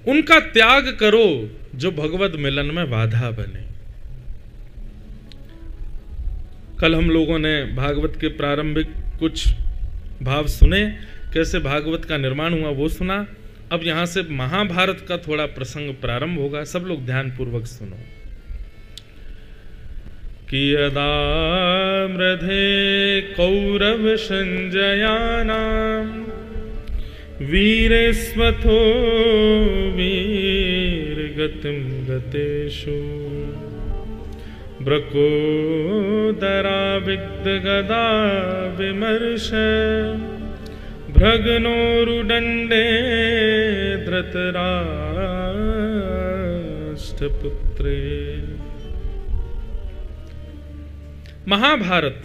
उनका त्याग करो जो भगवत मिलन में बाधा बने। कल हम लोगों ने भागवत के प्रारंभिक कुछ भाव सुने, कैसे भागवत का निर्माण हुआ वो सुना। अब यहां से महाभारत का थोड़ा प्रसंग प्रारंभ होगा, सब लोग ध्यान पूर्वक सुनो। कि यदा मृधे कौरव संजयानां वीरेस्वथो वीरगतिं गतेषु ब्रकोदरा विद्गदा विमर्श भ्रगनोरुदण्डे धृतराष्ट्रपुत्रे। महाभारत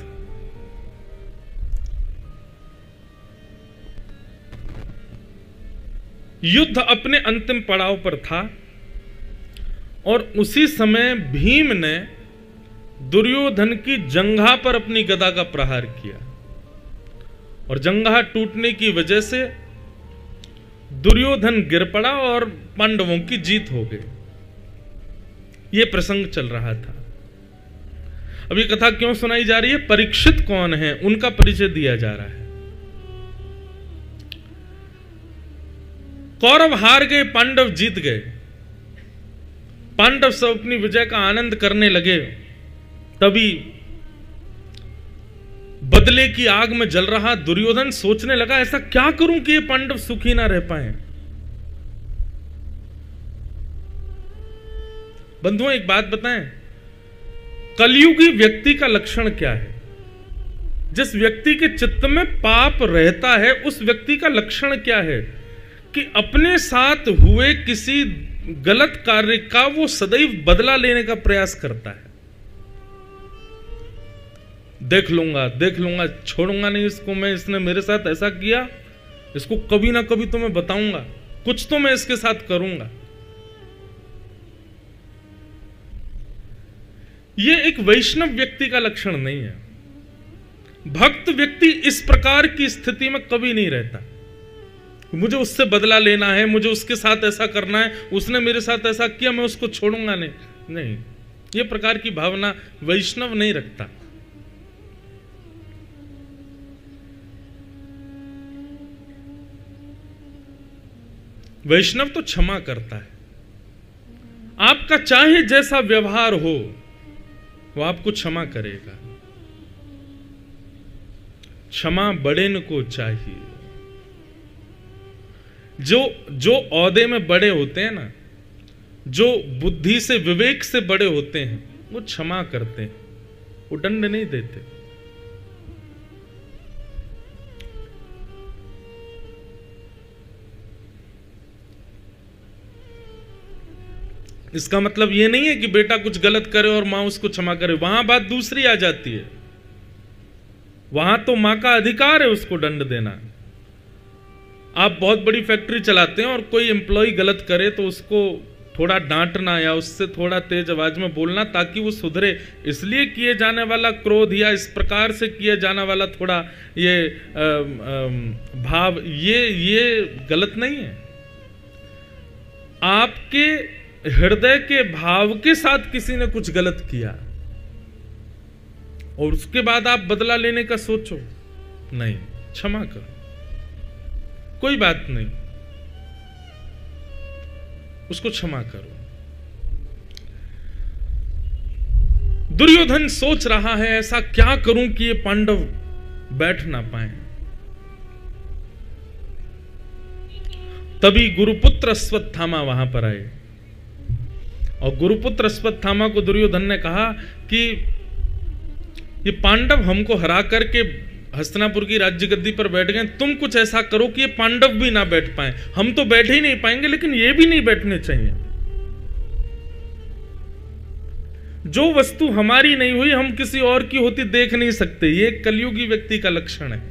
युद्ध अपने अंतिम पड़ाव पर था और उसी समय भीम ने दुर्योधन की जंघा पर अपनी गदा का प्रहार किया और जंघा टूटने की वजह से दुर्योधन गिर पड़ा और पांडवों की जीत हो गई। यह प्रसंग चल रहा था। अब ये कथा क्यों सुनाई जा रही है? परीक्षित कौन है उनका परिचय दिया जा रहा है। कौरव हार गए, पांडव जीत गए। पांडव सब अपनी विजय का आनंद करने लगे। तभी बदले की आग में जल रहा दुर्योधन सोचने लगा, ऐसा क्या करूं कि ये पांडव सुखी ना रह पाए। बंधुओं, एक बात बताएं, कलयुगी व्यक्ति का लक्षण क्या है? जिस व्यक्ति के चित्त में पाप रहता है उस व्यक्ति का लक्षण क्या है? कि अपने साथ हुए किसी गलत कार्य का वो सदैव बदला लेने का प्रयास करता है। देख लूंगा, छोड़ूंगा नहीं इसको मैं, इसने मेरे साथ ऐसा किया, इसको कभी ना कभी तो मैं बताऊंगा, कुछ तो मैं इसके साथ करूंगा। यह एक वैष्णव व्यक्ति का लक्षण नहीं है। भक्त व्यक्ति इस प्रकार की स्थिति में कभी नहीं रहता। मुझे उससे बदला लेना है, मुझे उसके साथ ऐसा करना है, उसने मेरे साथ ऐसा किया, मैं उसको छोड़ूंगा नहीं। यह प्रकार की भावना वैष्णव नहीं रखता। वैष्णव तो क्षमा करता है। आपका चाहे जैसा व्यवहार हो वो आपको क्षमा करेगा। क्षमा बड़े को चाहिए। जो ओहदे में बड़े होते हैं ना, जो बुद्धि से विवेक से बड़े होते हैं, वो क्षमा करते हैं, वो दंड नहीं देते। इसका मतलब यह नहीं है कि बेटा कुछ गलत करे और मां उसको क्षमा करे। वहां बात दूसरी आ जाती है। वहां तो मां का अधिकार है उसको दंड देना। आप बहुत बड़ी फैक्ट्री चलाते हैं और कोई एम्प्लॉय गलत करे तो उसको थोड़ा डांटना या उससे थोड़ा तेज आवाज में बोलना ताकि वो सुधरे। इसलिए किए जाने वाला क्रोध या इस प्रकार से किए जाने वाला थोड़ा ये भाव, ये गलत नहीं है। आपके हृदय के भाव के साथ किसी ने कुछ गलत किया और उसके बाद आप बदला लेने का सोचो, नहीं, क्षमा करो, कोई बात नहीं, उसको क्षमा करो। दुर्योधन सोच रहा है ऐसा क्या करूं कि ये पांडव बैठ ना पाए। तभी गुरुपुत्र अश्वत्थामा वहां पर आए और गुरुपुत्र अश्वत्थामा को दुर्योधन ने कहा कि ये पांडव हमको हरा करके हस्तिनापुर की राज्य गद्दी पर बैठ गए, तुम कुछ ऐसा करो कि ये पांडव भी ना बैठ पाए। हम तो बैठ ही नहीं पाएंगे लेकिन ये भी नहीं बैठने चाहिए। जो वस्तु हमारी नहीं हुई हम किसी और की होती देख नहीं सकते। ये कलयुगी व्यक्ति का लक्षण है।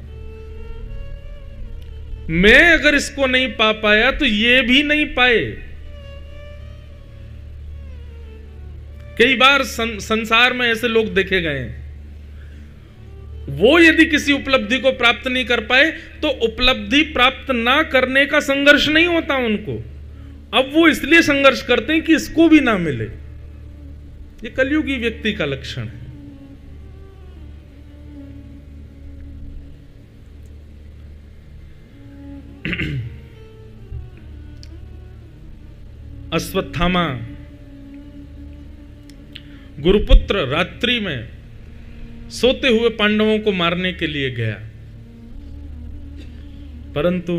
मैं अगर इसको नहीं पा पाया तो ये भी नहीं पाए। कई बार संसार में ऐसे लोग देखे गए हैं, वो यदि किसी उपलब्धि को प्राप्त नहीं कर पाए तो उपलब्धि प्राप्त ना करने का संघर्ष नहीं होता उनको, अब वो इसलिए संघर्ष करते हैं कि इसको भी ना मिले। ये कलयुगी व्यक्ति का लक्षण है। अश्वत्थामा गुरुपुत्र रात्रि में सोते हुए पांडवों को मारने के लिए गया, परंतु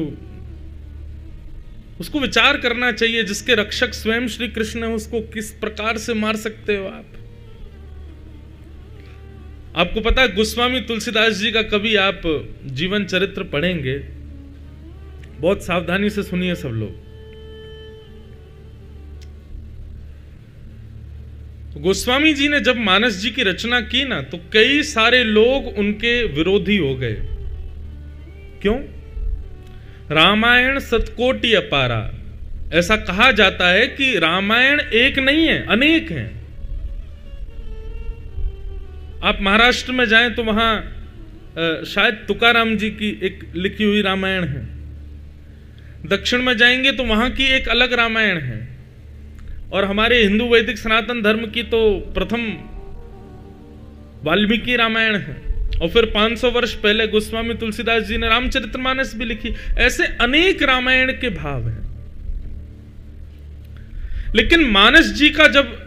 उसको विचार करना चाहिए, जिसके रक्षक स्वयं श्री कृष्ण है, उसको किस प्रकार से मार सकते हो आप? आपको पता है गोस्वामी तुलसीदास जी का कभी आप जीवन चरित्र पढ़ेंगे, बहुत सावधानी से सुनिए सब लोग। गोस्वामी जी ने जब मानस जी की रचना की ना, तो कई सारे लोग उनके विरोधी हो गए। क्यों? रामायण सतकोटि अपारा, ऐसा कहा जाता है कि रामायण एक नहीं है, अनेक हैं। आप महाराष्ट्र में जाएं तो वहां शायद तुकाराम जी की एक लिखी हुई रामायण है, दक्षिण में जाएंगे तो वहां की एक अलग रामायण है, और हमारे हिंदू वैदिक सनातन धर्म की तो प्रथम वाल्मीकि रामायण है, और फिर 500 वर्ष पहले गोस्वामी तुलसीदास जी ने रामचरितमानस भी लिखी। ऐसे अनेक रामायण के भाव हैं। लेकिन मानस जी का जब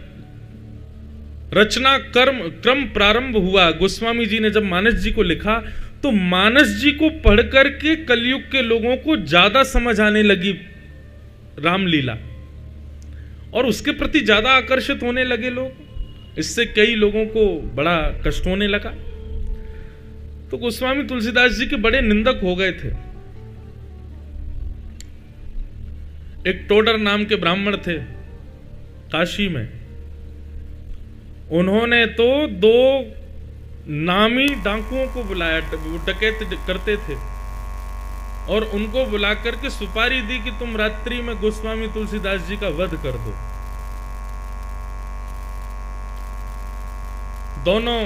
रचना क्रम प्रारंभ हुआ, गोस्वामी जी ने जब मानस जी को लिखा, तो मानस जी को पढ़ करके कलयुग के लोगों को ज्यादा समझ आने लगी रामलीला, और उसके प्रति ज्यादा आकर्षित होने लगे लोग। इससे कई लोगों को बड़ा कष्ट होने लगा। तो गोस्वामी तुलसीदास जी के बड़े निंदक हो गए थे। एक टोडर नाम के ब्राह्मण थे काशी में, उन्होंने तो 2 नामी डाकुओं को बुलाया, वो डकैत करते थे, और उनको बुलाकर के सुपारी दी कि तुम रात्रि में गोस्वामी तुलसीदास जी का वध कर दो। दोनों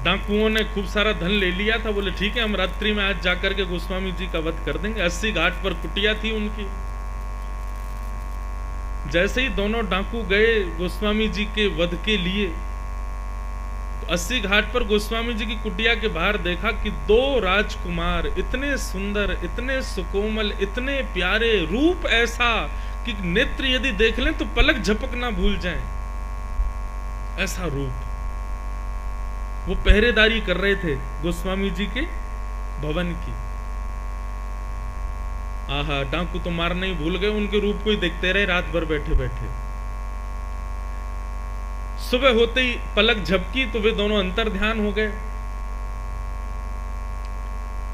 डाकुओं ने खूब सारा धन ले लिया था, बोले ठीक है हम रात्रि में आज जाकर के गोस्वामी जी का वध कर देंगे। 80 घाट पर कुटिया थी उनकी। जैसे ही दोनों डाकू गए गोस्वामी जी के वध के लिए, तो 80 घाट पर गोस्वामी जी की कुटिया के बाहर देखा कि 2 राजकुमार इतने सुंदर, इतने सुकोमल, इतने प्यारे, रूप ऐसा कि नेत्र यदि देख लें तो पलक झपक ना भूल जाएं, ऐसा रूप। वो पहरेदारी कर रहे थे गोस्वामी जी के भवन की। आहा, डाकू तो मारना ही भूल गए, उनके रूप को ही देखते रहे रात भर बैठे बैठे। सुबह होते ही पलक झपकी तो वे दोनों अंतर ध्यान हो गए।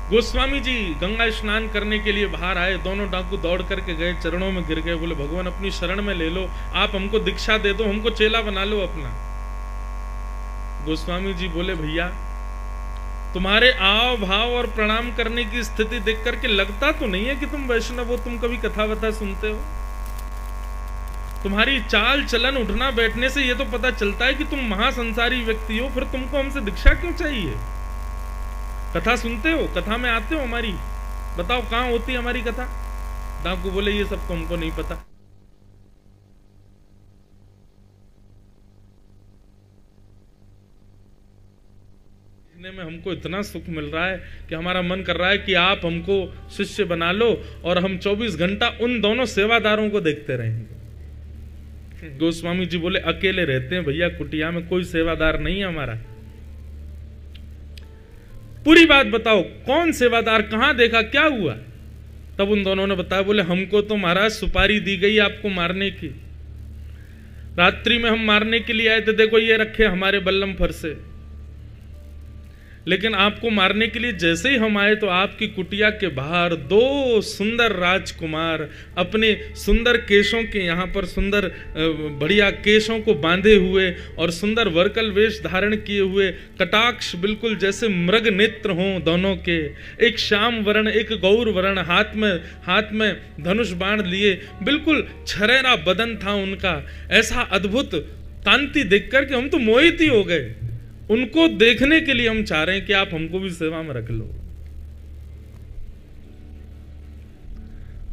गोस्वामी जी गंगा स्नान करने के लिए बाहर आए, दोनों डाकू दौड़ करके गए, चरणों में गिर गए, बोले भगवान अपनी शरण में ले लो, आप हमको दीक्षा दे दो, हमको चेला बना लो अपना। गोस्वामी जी बोले भैया तुम्हारे आव भाव और प्रणाम करने की स्थिति देख करके लगता तो नहीं है कि तुम वैष्णव हो, तुम कभी कथा वथा सुनते हो। तुम्हारी चाल चलन उठना बैठने से ये तो पता चलता है कि तुम महासंसारी व्यक्ति हो, फिर तुमको हमसे दीक्षा क्यों चाहिए? कथा सुनते हो, कथा में आते हो हमारी, बताओ कहां होती है हमारी कथा? डाकू बोले ये सब तो हमको नहीं पता। में हमको इतना सुख मिल रहा है कि हमारा मन कर रहा है कि आप हमको शिष्य बना लो और हम 24 घंटा उन दोनों सेवादारों को देखते रहेंगे। गोस्वामी जी बोले अकेले रहते हैं भैया कुटिया में, कोई सेवादार नहीं है हमारा। पूरी बात बताओ, कौन सेवादार, कहां देखा, क्या हुआ? तब उन दोनों ने बताया, बोले हमको तो महाराज सुपारी दी गई आपको मारने की। रात्रि में हम मारने के लिए आए थे, देखो ये रखे हमारे बल्लम फरसे, लेकिन आपको मारने के लिए जैसे ही हम आए तो आपकी कुटिया के बाहर 2 सुंदर राजकुमार अपने सुंदर केशों के, यहाँ पर सुंदर बढ़िया केशों को बांधे हुए और सुंदर वर्कल वेश धारण किए हुए, कटाक्ष बिल्कुल जैसे मृग नेत्र हों दोनों के, एक श्याम वर्ण एक गौर वर्ण, हाथ में धनुष बाण लिए, बिल्कुल छरेरा बदन था उनका। ऐसा अद्भुत कांति देख करके हम तो मोहित ही हो गए। उनको देखने के लिए हम चाह रहे हैं कि आप हमको भी सेवा में रख लो।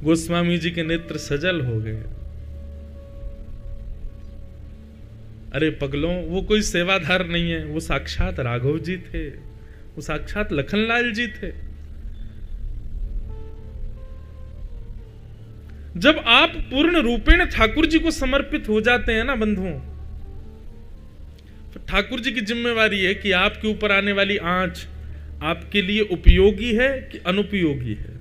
गोस्वामी जी के नेत्र सजल हो गए। अरे पगलों, वो कोई सेवाधार नहीं है, वो साक्षात राघव जी थे, वो साक्षात लखनलाल जी थे। जब आप पूर्ण रूपेण ठाकुर जी को समर्पित हो जाते हैं ना बंधुओं, तो ठाकुर जी की जिम्मेवारी है कि आपके ऊपर आने वाली आंच आपके लिए उपयोगी है कि अनुपयोगी है।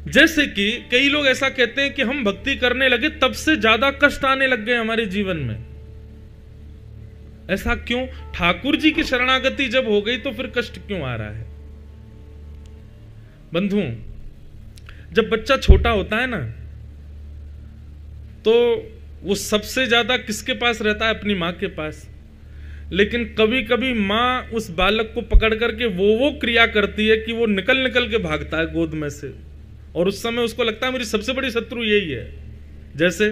जैसे कि कई लोग ऐसा कहते हैं कि हम भक्ति करने लगे तब से ज्यादा कष्ट आने लग गए हमारे जीवन में। ऐसा क्यों? ठाकुर जी की शरणागति जब हो गई तो फिर कष्ट क्यों आ रहा है? बंधुओं, जब बच्चा छोटा होता है ना, तो वो सबसे ज्यादा किसके पास रहता है? अपनी मां के पास। लेकिन कभी कभी मां उस बालक को पकड़ करके वो क्रिया करती है कि वो निकल निकल के भागता है गोद में से, और उस समय उसको लगता है मेरी सबसे बड़ी शत्रु यही है। जैसे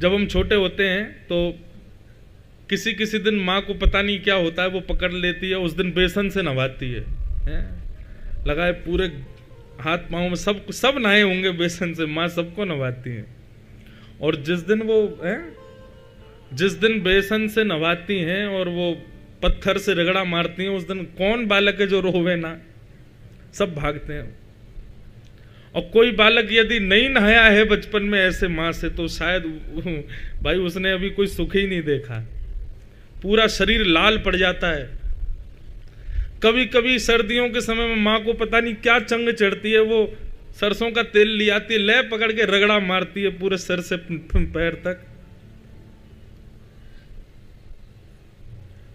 जब हम छोटे होते हैं तो किसी किसी दिन माँ को पता नहीं क्या होता है, वो पकड़ लेती है, उस दिन बेसन से नहवाती है, लगाए पूरे हाथ पांव में, सब नहाए होंगे बेसन से, माँ सबको नहवाती है। और जिस दिन बेसन से नहवाती हैं और वो पत्थर से रगड़ा मारती हैं, उस दिन कौन बालक है जो रोवे ना? सब भागते हैं। और कोई बालक यदि नहीं नहाया है बचपन में ऐसे माँ से, तो शायद भाई उसने अभी कोई सुख ही नहीं देखा, पूरा शरीर लाल पड़ जाता है। कभी कभी सर्दियों के समय में माँ को पता नहीं क्या चंग चढ़ती है, वो सरसों का तेल ले आती है, ले पकड़ के रगड़ा मारती है पूरे सर से पैर तक।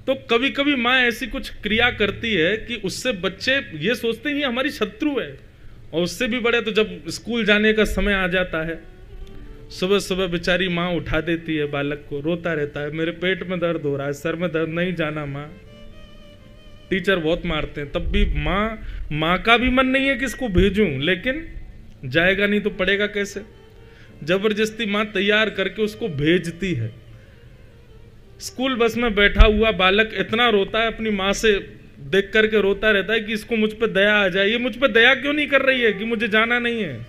तो कभी कभी माँ ऐसी कुछ क्रिया करती है कि उससे बच्चे ये सोचते हैं हमारी शत्रु है। और उससे भी बड़े तो जब स्कूल जाने का समय आ जाता है, सुबह सुबह बेचारी माँ उठा देती है बालक को, रोता रहता है, मेरे पेट में दर्द हो रहा है, सर में दर्द, नहीं जाना माँ। टीचर बहुत मारते हैं, तब भी माँ का भी मन नहीं है कि इसको भेजूं, लेकिन जाएगा नहीं तो पढ़ेगा कैसे? जबरदस्ती माँ तैयार करके उसको भेजती है। स्कूल बस में बैठा हुआ बालक इतना रोता है, अपनी माँ से देख करके रोता रहता है कि इसको मुझ पर दया आ जाए, ये मुझ पर दया क्यों नहीं कर रही है कि मुझे जाना नहीं है?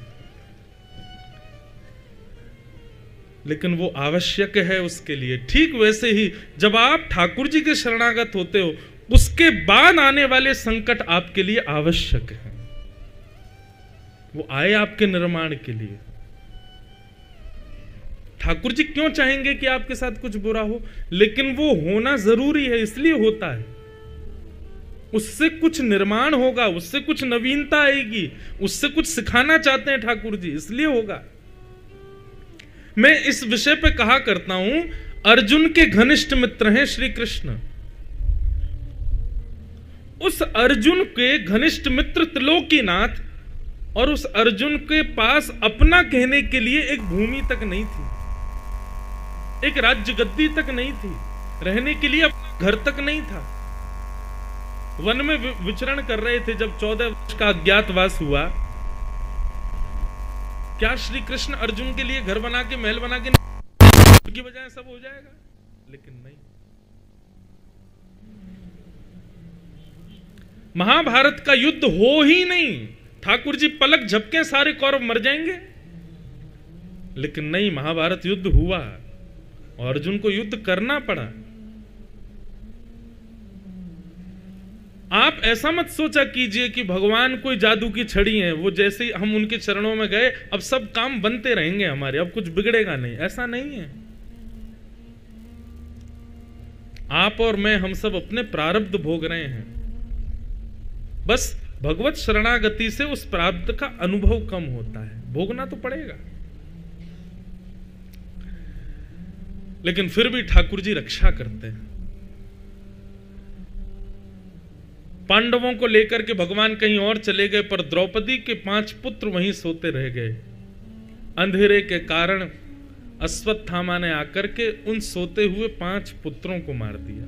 लेकिन वो आवश्यक है उसके लिए। ठीक वैसे ही जब आप ठाकुर जी के शरणागत होते हो, उसके बाद आने वाले संकट आपके लिए आवश्यक है। वो आए आपके निर्माण के लिए। ठाकुर जी क्यों चाहेंगे कि आपके साथ कुछ बुरा हो? लेकिन वो होना जरूरी है, इसलिए होता है। उससे कुछ निर्माण होगा, उससे कुछ नवीनता आएगी, उससे कुछ सिखाना चाहते हैं ठाकुर जी, इसलिए होगा। मैं इस विषय पे कहा करता हूं, अर्जुन के घनिष्ठ मित्र हैं श्री कृष्ण। उस अर्जुन के घनिष्ठ मित्र त्रिलोकीनाथ, और उस अर्जुन के पास अपना कहने के लिए एक भूमि तक नहीं थी, एक राज्य गद्दी तक नहीं थी, रहने के लिए अपना घर तक नहीं था। वन में विचरण कर रहे थे जब 14 वर्ष का अज्ञातवास हुआ। क्या श्री कृष्ण अर्जुन के लिए घर बना के, महल बना के की बजाय सब हो जाएगा? लेकिन नहीं। महाभारत का युद्ध हो ही नहीं, ठाकुर जी पलक झपके सारे कौरव मर जाएंगे, लेकिन नहीं, महाभारत युद्ध हुआ और अर्जुन को युद्ध करना पड़ा। आप ऐसा मत सोचा कीजिए कि भगवान कोई जादू की छड़ी है, वो जैसे ही हम उनके चरणों में गए अब सब काम बनते रहेंगे हमारे, अब कुछ बिगड़ेगा नहीं। ऐसा नहीं है। आप और मैं, हम सब अपने प्रारब्ध भोग रहे हैं। बस भगवत शरणागति से उस प्रारब्ध का अनुभव कम होता है, भोगना तो पड़ेगा। लेकिन फिर भी ठाकुर जी रक्षा करते हैं। पांडवों को लेकर के भगवान कहीं और चले गए, पर द्रौपदी के 5 पुत्र वहीं सोते रह गए। अंधेरे के कारण अश्वत्थामा ने आकर के उन सोते हुए 5 पुत्रों को मार दिया।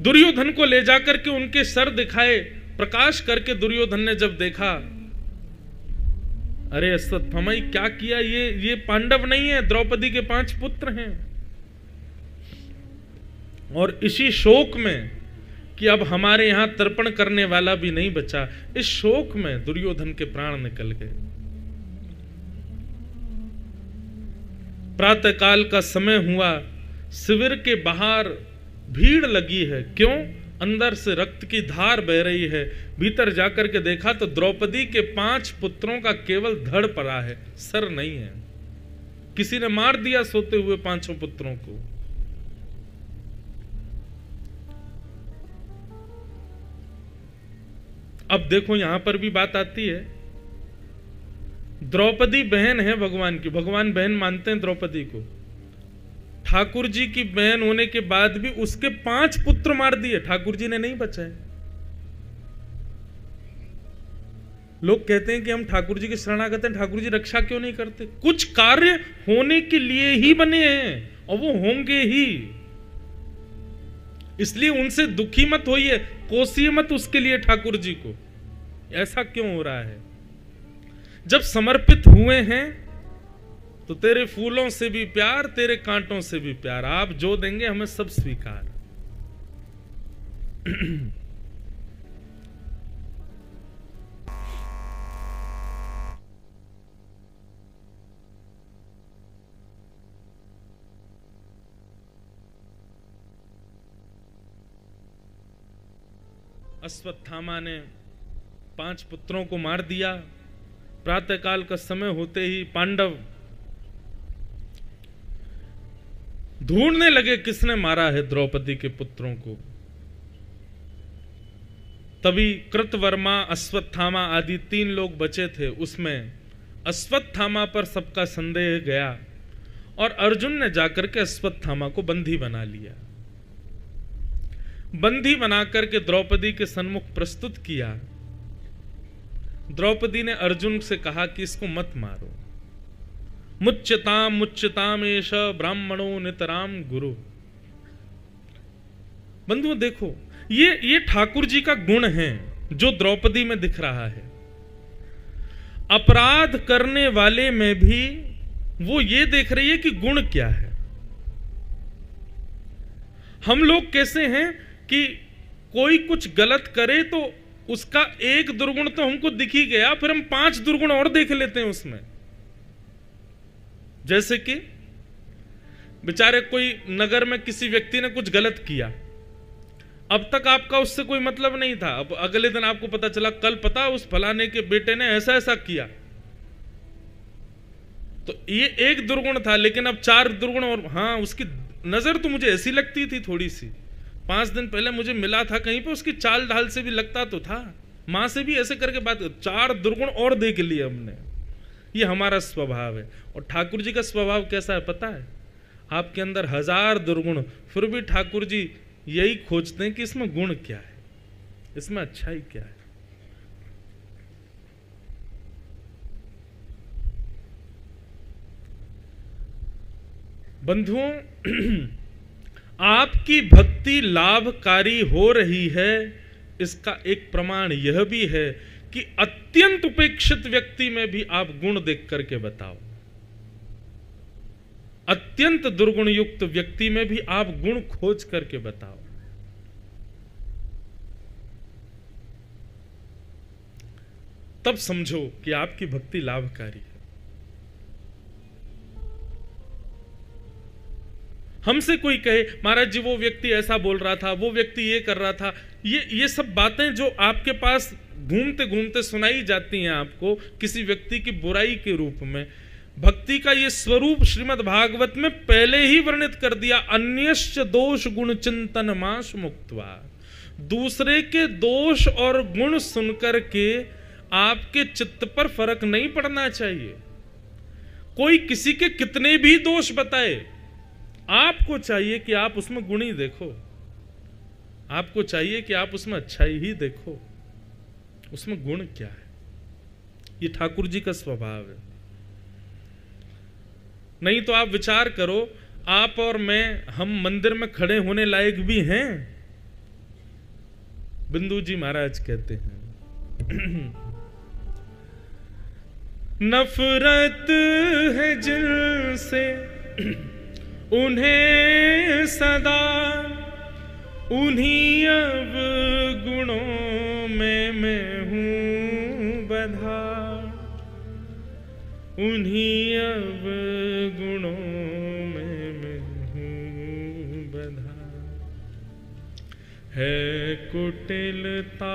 दुर्योधन को ले जाकर के उनके सर दिखाए, प्रकाश करके दुर्योधन ने जब देखा, अरे अश्वत्थामा क्या किया, ये पांडव नहीं है, द्रौपदी के 5 पुत्र हैं। और इसी शोक में कि अब हमारे यहां तर्पण करने वाला भी नहीं बचा। इस शोक में दुर्योधन के प्राण निकल गए। प्रातःकाल का समय हुआ, शिविर के बाहर भीड़ लगी है। क्यों? अंदर से रक्त की धार बह रही है। भीतर जाकर के देखा तो द्रौपदी के 5 पुत्रों का केवल धड़ पड़ा है, सर नहीं है। किसी ने मार दिया सोते हुए 5 पुत्रों को। अब देखो यहां पर भी बात आती है, द्रौपदी बहन है भगवान की, भगवान बहन मानते हैं द्रौपदी को। ठाकुर जी की बहन होने के बाद भी उसके 5 पुत्र मार दिए, ठाकुर जी ने नहीं बचाए। लोग कहते हैं कि हम ठाकुर जी के शरणागत हैं, ठाकुर जी रक्षा क्यों नहीं करते? कुछ कार्य होने के लिए ही बने हैं और वो होंगे ही, इसलिए उनसे दुखी मत होइए, कोसिए मत उसके लिए ठाकुर जी को। ऐसा क्यों हो रहा है? जब समर्पित हुए हैं तो तेरे फूलों से भी प्यार, तेरे कांटों से भी प्यार, आप जो देंगे हमें सब स्वीकार। अश्वत्थामा ने 5 पुत्रों को मार दिया। प्रातःकाल का समय होते ही पांडव ढूंढने लगे किसने मारा है द्रौपदी के पुत्रों को। तभी कृतवर्मा, अश्वत्थामा आदि 3 लोग बचे थे। उसमें अश्वत्थामा पर सबका संदेह गया और अर्जुन ने जाकर के अश्वत्थामा को बंदी बना लिया। बंदी बनाकर के द्रौपदी के सन्मुख प्रस्तुत किया। द्रौपदी ने अर्जुन से कहा कि इसको मत मारो। मुच्यताम मुच्यताम एष ब्राह्मणो नितराम गुरु। बंधुओं देखो, ये ठाकुर जी का गुण है जो द्रौपदी में दिख रहा है। अपराध करने वाले में भी वो ये देख रही है कि गुण क्या है। हम लोग कैसे हैं कि कोई कुछ गलत करे तो उसका 1 दुर्गुण तो हमको दिख ही गया, फिर हम 5 दुर्गुण और देख लेते हैं उसमें। जैसे कि बेचारे कोई नगर में किसी व्यक्ति ने कुछ गलत किया, अब तक आपका उससे कोई मतलब नहीं था, अब अगले दिन आपको पता चला कल पता उस फलाने के बेटे ने ऐसा ऐसा किया, तो ये 1 दुर्गुण था, लेकिन अब 4 दुर्गुण और। हाँ, उसकी नजर तो मुझे ऐसी लगती थी थोड़ी सी, 5 दिन पहले मुझे मिला था कहीं पे, उसकी चाल ढाल से भी लगता तो था, मां से भी ऐसे करके बात। 4 दुर्गुण और देख लिए हमने। ये हमारा स्वभाव है। और ठाकुर जी का स्वभाव कैसा है पता है? आपके अंदर 1000 दुर्गुण, फिर भी ठाकुर जी यही खोजते हैं कि इसमें गुण क्या है, इसमें अच्छाई क्या है। बंधुओं, आपकी भक्ति लाभकारी हो रही है, इसका एक प्रमाण यह भी है कि अत्यंत उपेक्षित व्यक्ति में भी आप गुण देख करके बताओ। अत्यंत दुर्गुण युक्त व्यक्ति में भी आप गुण खोज करके बताओ। तब समझो कि आपकी भक्ति लाभकारी है। हमसे कोई कहे महाराज जी वो व्यक्ति ऐसा बोल रहा था, वो व्यक्ति ये कर रहा था, ये सब बातें जो आपके पास घूमते घूमते सुनाई जाती हैं आपको किसी व्यक्ति की बुराई के रूप में, भक्ति का ये स्वरूप श्रीमद् भागवत में पहले ही वर्णित कर दिया। अन्यश्च दोष गुण चिंतन माश मुक्त्वा। दूसरे के दोष और गुण सुनकर के आपके चित्त पर फर्क नहीं पड़ना चाहिए। कोई किसी के कितने भी दोष बताए, आपको चाहिए कि आप उसमें गुण ही देखो, आपको चाहिए कि आप उसमें अच्छाई ही देखो, उसमें गुण क्या है। ये ठाकुर जी का स्वभाव है। नहीं तो आप विचार करो, आप और मैं, हम मंदिर में खड़े होने लायक भी हैं? बिंदु जी महाराज कहते हैं नफरत है जिनसे उन्हें सदा उन्हीं अब गुणों में मैं हूँ बंधा, उन्हीं अब गुणों में मैं हूँ बंधा। है कुटिलता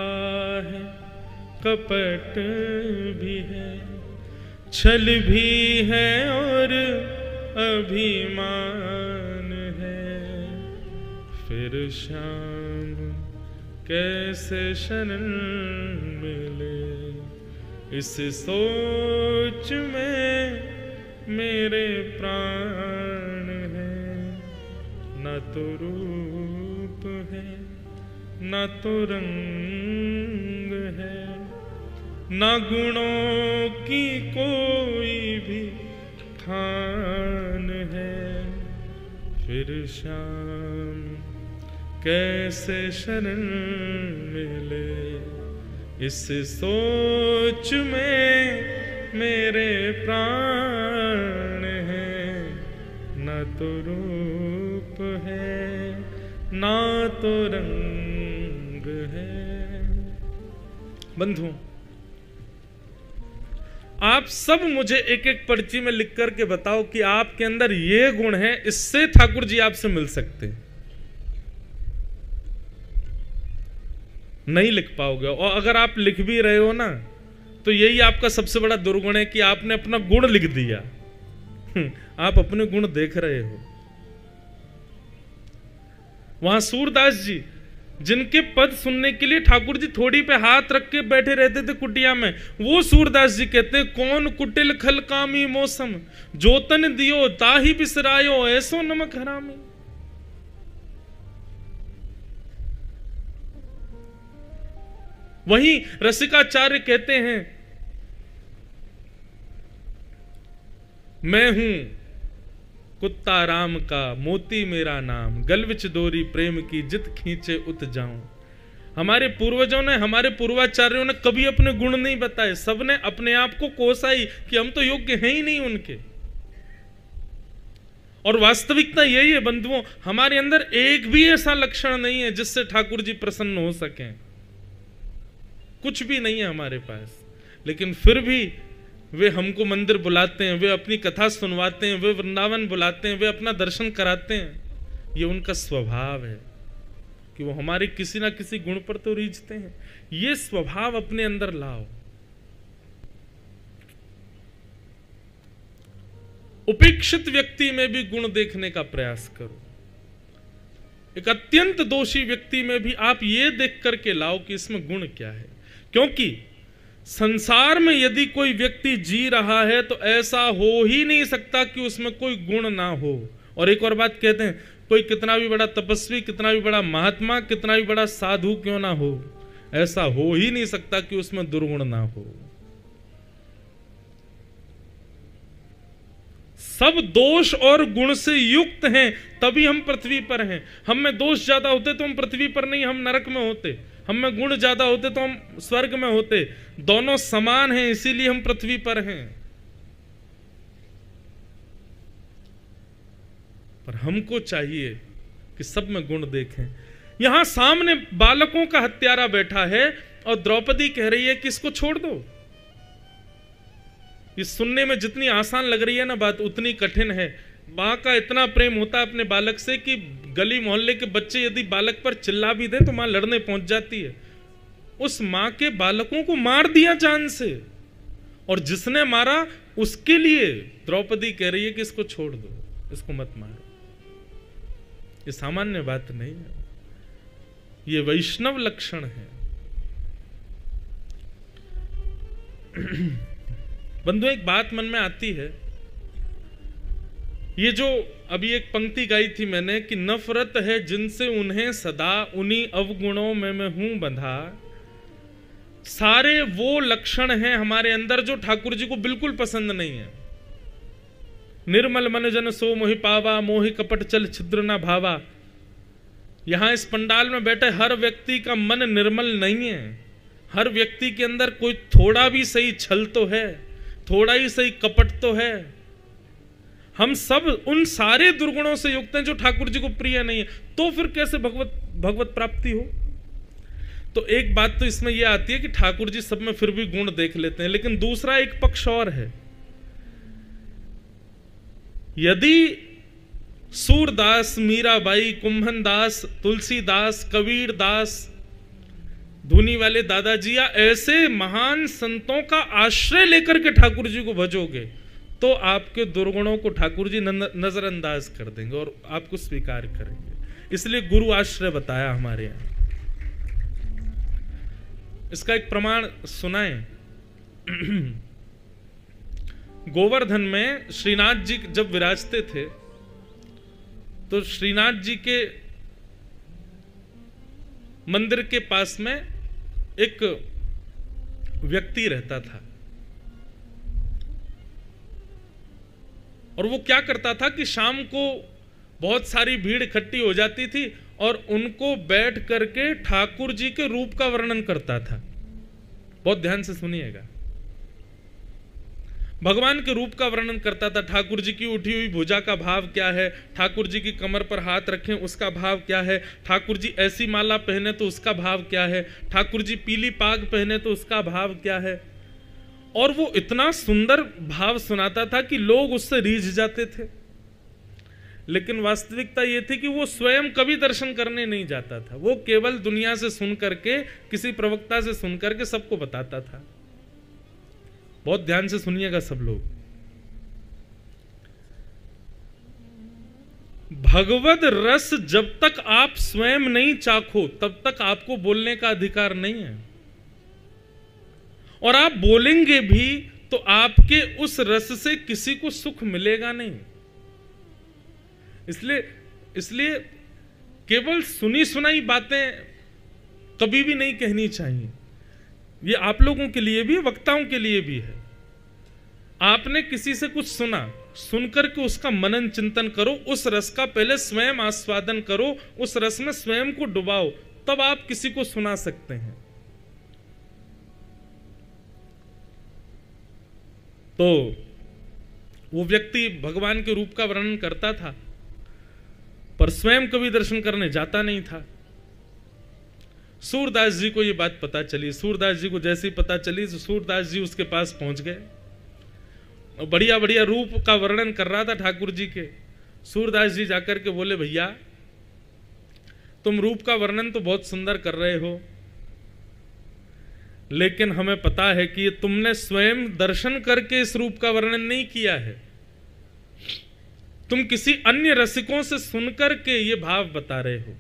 है, कपट भी है, छल भी है और अभिमान है। फिर शाम कैसे शरण मिले, इस सोच में मेरे प्राण है। न तो रूप है, न तो रंग है, न गुणों की कोई भी खान है। फिर शाम कैसे शरण मिले, इस सोच में मेरे प्राण है। न तो रूप है, न तो रंग है। बंधुओं, आप सब मुझे एक एक पर्ची में लिख करके बताओ कि आपके अंदर ये गुण है, इससे ठाकुर जी आपसे मिल सकते। नहीं लिख पाओगे, और अगर आप लिख भी रहे हो ना, तो यही आपका सबसे बड़ा दुर्गुण है कि आपने अपना गुण लिख दिया। आप अपने गुण देख रहे हो। वहां सूरदास जी, जिनके पद सुनने के लिए ठाकुर जी थोड़ी पे हाथ रख के बैठे रहते थे कुटिया में, वो सूरदास जी कहते हैं, कौन कुटिल खल कामी मौसम, जोतन दियो ताही बिसरायो, ऐसो नमक हरामी। वहीं रसिकाचार्य कहते हैं, मैं हूं कुत्ता राम का, मोती मेरा नाम, गलविच डोरी प्रेम की, जित खींचे उत जाऊं। हमारे पूर्वजों ने, हमारे पूर्वाचार्यों ने कभी अपने गुण नहीं बताए, सबने अपने आप को कोसाई कि हम तो योग्य हैं ही नहीं उनके। और वास्तविकता यही है बंधुओं, हमारे अंदर एक भी ऐसा लक्षण नहीं है जिससे ठाकुर जी प्रसन्न हो सकें। कुछ भी नहीं है हमारे पास, लेकिन फिर भी वे हमको मंदिर बुलाते हैं, वे अपनी कथा सुनवाते हैं, वे वृंदावन बुलाते हैं, वे अपना दर्शन कराते हैं। ये उनका स्वभाव है कि वो हमारे किसी ना किसी गुण पर तो रीझते हैं। ये स्वभाव अपने अंदर लाओ। उपेक्षित व्यक्ति में भी गुण देखने का प्रयास करो। एक अत्यंत दोषी व्यक्ति में भी आप ये देख करके लाओ कि इसमें गुण क्या है। क्योंकि संसार में यदि कोई व्यक्ति जी रहा है तो ऐसा हो ही नहीं सकता कि उसमें कोई गुण ना हो। और एक और बात कहते हैं, कोई कितना भी बड़ा तपस्वी, कितना भी बड़ा महात्मा, कितना भी बड़ा साधु क्यों ना हो, ऐसा हो ही नहीं सकता कि उसमें दुर्गुण ना हो। सब दोष और गुण से युक्त हैं, तभी हम पृथ्वी पर हैं। हम में दोष ज्यादा होते तो हम पृथ्वी पर नहीं, हम नरक में होते। हम में गुण ज्यादा होते तो हम स्वर्ग में होते। दोनों समान हैं, इसीलिए हम पृथ्वी पर हैं। पर हमको चाहिए कि सब में गुण देखें। यहां सामने बालकों का हत्यारा बैठा है और द्रौपदी कह रही है कि इसको छोड़ दो। ये सुनने में जितनी आसान लग रही है ना बात, उतनी कठिन है। माँ का इतना प्रेम होता है अपने बालक से कि गली मोहल्ले के बच्चे यदि बालक पर चिल्ला भी दें तो माँ लड़ने पहुंच जाती है। उस माँ के बालकों को मार दिया जान से, और जिसने मारा उसके लिए द्रौपदी कह रही है कि इसको छोड़ दो, इसको मत मारो। ये सामान्य बात नहीं है, ये वैष्णव लक्षण है। बंधु, एक बात मन में आती है, ये जो अभी एक पंक्ति गाई थी मैंने कि नफरत है जिनसे उन्हें सदा, उन्हीं अवगुणों में मैं हूं बंधा। सारे वो लक्षण हैं हमारे अंदर जो ठाकुर जी को बिल्कुल पसंद नहीं है। निर्मल मन जन सो मोहि पावा, मोहि कपट चल छिद्र ना भावा। यहां इस पंडाल में बैठे हर व्यक्ति का मन निर्मल नहीं है। हर व्यक्ति के अंदर कोई थोड़ा भी सही छल तो है, थोड़ा ही सही कपट तो है। हम सब उन सारे दुर्गुणों से युक्त हैं जो ठाकुर जी को प्रिय नहीं है। तो फिर कैसे भगवत प्राप्ति हो? तो एक बात तो इसमें यह आती है कि ठाकुर जी सब में फिर भी गुण देख लेते हैं, लेकिन दूसरा एक पक्ष और है। यदि सूरदास, मीराबाई, कुंभनदास, तुलसीदास, कबीरदास, धुनी वाले दादाजी या ऐसे महान संतों का आश्रय लेकर के ठाकुर जी को भजोगे तो आपके दुर्गुणों को ठाकुर जी नजरअंदाज कर देंगे और आपको स्वीकार करेंगे। इसलिए गुरु आश्रय बताया हमारे यहां। इसका एक प्रमाण सुनाए। गोवर्धन में श्रीनाथ जी जब विराजते थे तो श्रीनाथ जी के मंदिर के पास में एक व्यक्ति रहता था और वो क्या करता था कि शाम को बहुत सारी भीड़ इकट्ठी हो जाती थी और उनको बैठ करके ठाकुर जी के रूप का वर्णन करता था। बहुत ध्यान से सुनिएगा। भगवान के रूप का वर्णन करता था। ठाकुर जी की उठी हुई भुजा का भाव क्या है, ठाकुर जी की कमर पर हाथ रखें उसका भाव क्या है, ठाकुर जी ऐसी माला पहने तो उसका भाव क्या है, ठाकुर जी पीली पाग पहने तो उसका भाव क्या है। और वो इतना सुंदर भाव सुनाता था कि लोग उससे रीझ जाते थे। लेकिन वास्तविकता ये थी कि वो स्वयं कभी दर्शन करने नहीं जाता था। वो केवल दुनिया से सुन करके, किसी प्रवक्ता से सुन करके सबको बताता था। बहुत ध्यान से सुनिएगा सब लोग। भगवद रस जब तक आप स्वयं नहीं चाखो तब तक आपको बोलने का अधिकार नहीं है, और आप बोलेंगे भी तो आपके उस रस से किसी को सुख मिलेगा नहीं। इसलिए केवल सुनी सुनाई बातें कभी भी नहीं कहनी चाहिए। ये आप लोगों के लिए भी, वक्ताओं के लिए भी है। आपने किसी से कुछ सुना, सुनकर के उसका मनन चिंतन करो, उस रस का पहले स्वयं आस्वादन करो, उस रस में स्वयं को डुबाओ, तब आप किसी को सुना सकते हैं। तो वो व्यक्ति भगवान के रूप का वर्णन करता था पर स्वयं कभी दर्शन करने जाता नहीं था। सूरदास जी को ये बात पता चली। सूरदास जी को जैसे ही पता चली तो सूरदास जी उसके पास पहुंच गए। बढ़िया बढ़िया रूप का वर्णन कर रहा था ठाकुर जी के। सूरदास जी जाकर के बोले, भैया तुम रूप का वर्णन तो बहुत सुंदर कर रहे हो, लेकिन हमें पता है कि तुमने स्वयं दर्शन करके इस रूप का वर्णन नहीं किया है। तुम किसी अन्य रसिकों से सुनकर के ये भाव बता रहे हो।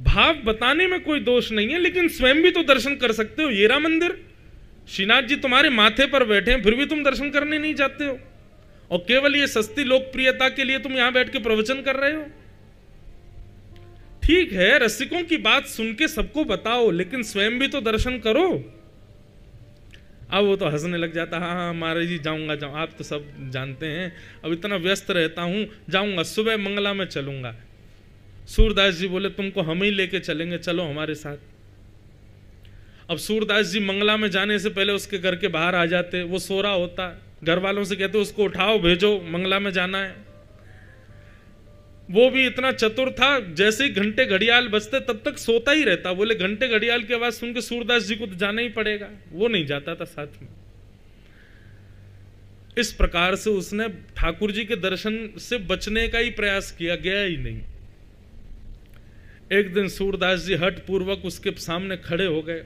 भाव बताने में कोई दोष नहीं है, लेकिन स्वयं भी तो दर्शन कर सकते हो। येरा मंदिर, श्रीनाथ जी तुम्हारे माथे पर बैठे हैं, फिर भी तुम दर्शन करने नहीं जाते हो, और केवल ये सस्ती लोकप्रियता के लिए तुम यहां बैठ के प्रवचन कर रहे हो। ठीक है, रसिकों की बात सुन के सबको बताओ, लेकिन स्वयं भी तो दर्शन करो। अब वो तो हंसने लग जाता, हाँ हाँ महाराज जी जाऊंगा, आप तो सब जानते हैं, अब इतना व्यस्त रहता हूं, जाऊंगा, सुबह मंगला में चलूंगा। सूरदास जी बोले, तुमको हम ही लेके चलेंगे, चलो हमारे साथ। अब सूरदास जी मंगला में जाने से पहले उसके घर के बाहर आ जाते। वो सो रहा होता, घर वालों से कहते उसको उठाओ, भेजो, मंगला में जाना है। वो भी इतना चतुर था, जैसे ही घंटे घड़ियाल बजते तब तक सोता ही रहता। बोले घंटे घड़ियाल की आवाज सुन के सूरदास जी को तो जाना ही पड़ेगा। वो नहीं जाता था साथ में। इस प्रकार से उसने ठाकुर जी के दर्शन से बचने का ही प्रयास किया, गया ही नहीं। एक दिन सूरदास जी हठ पूर्वक उसके सामने खड़े हो गए।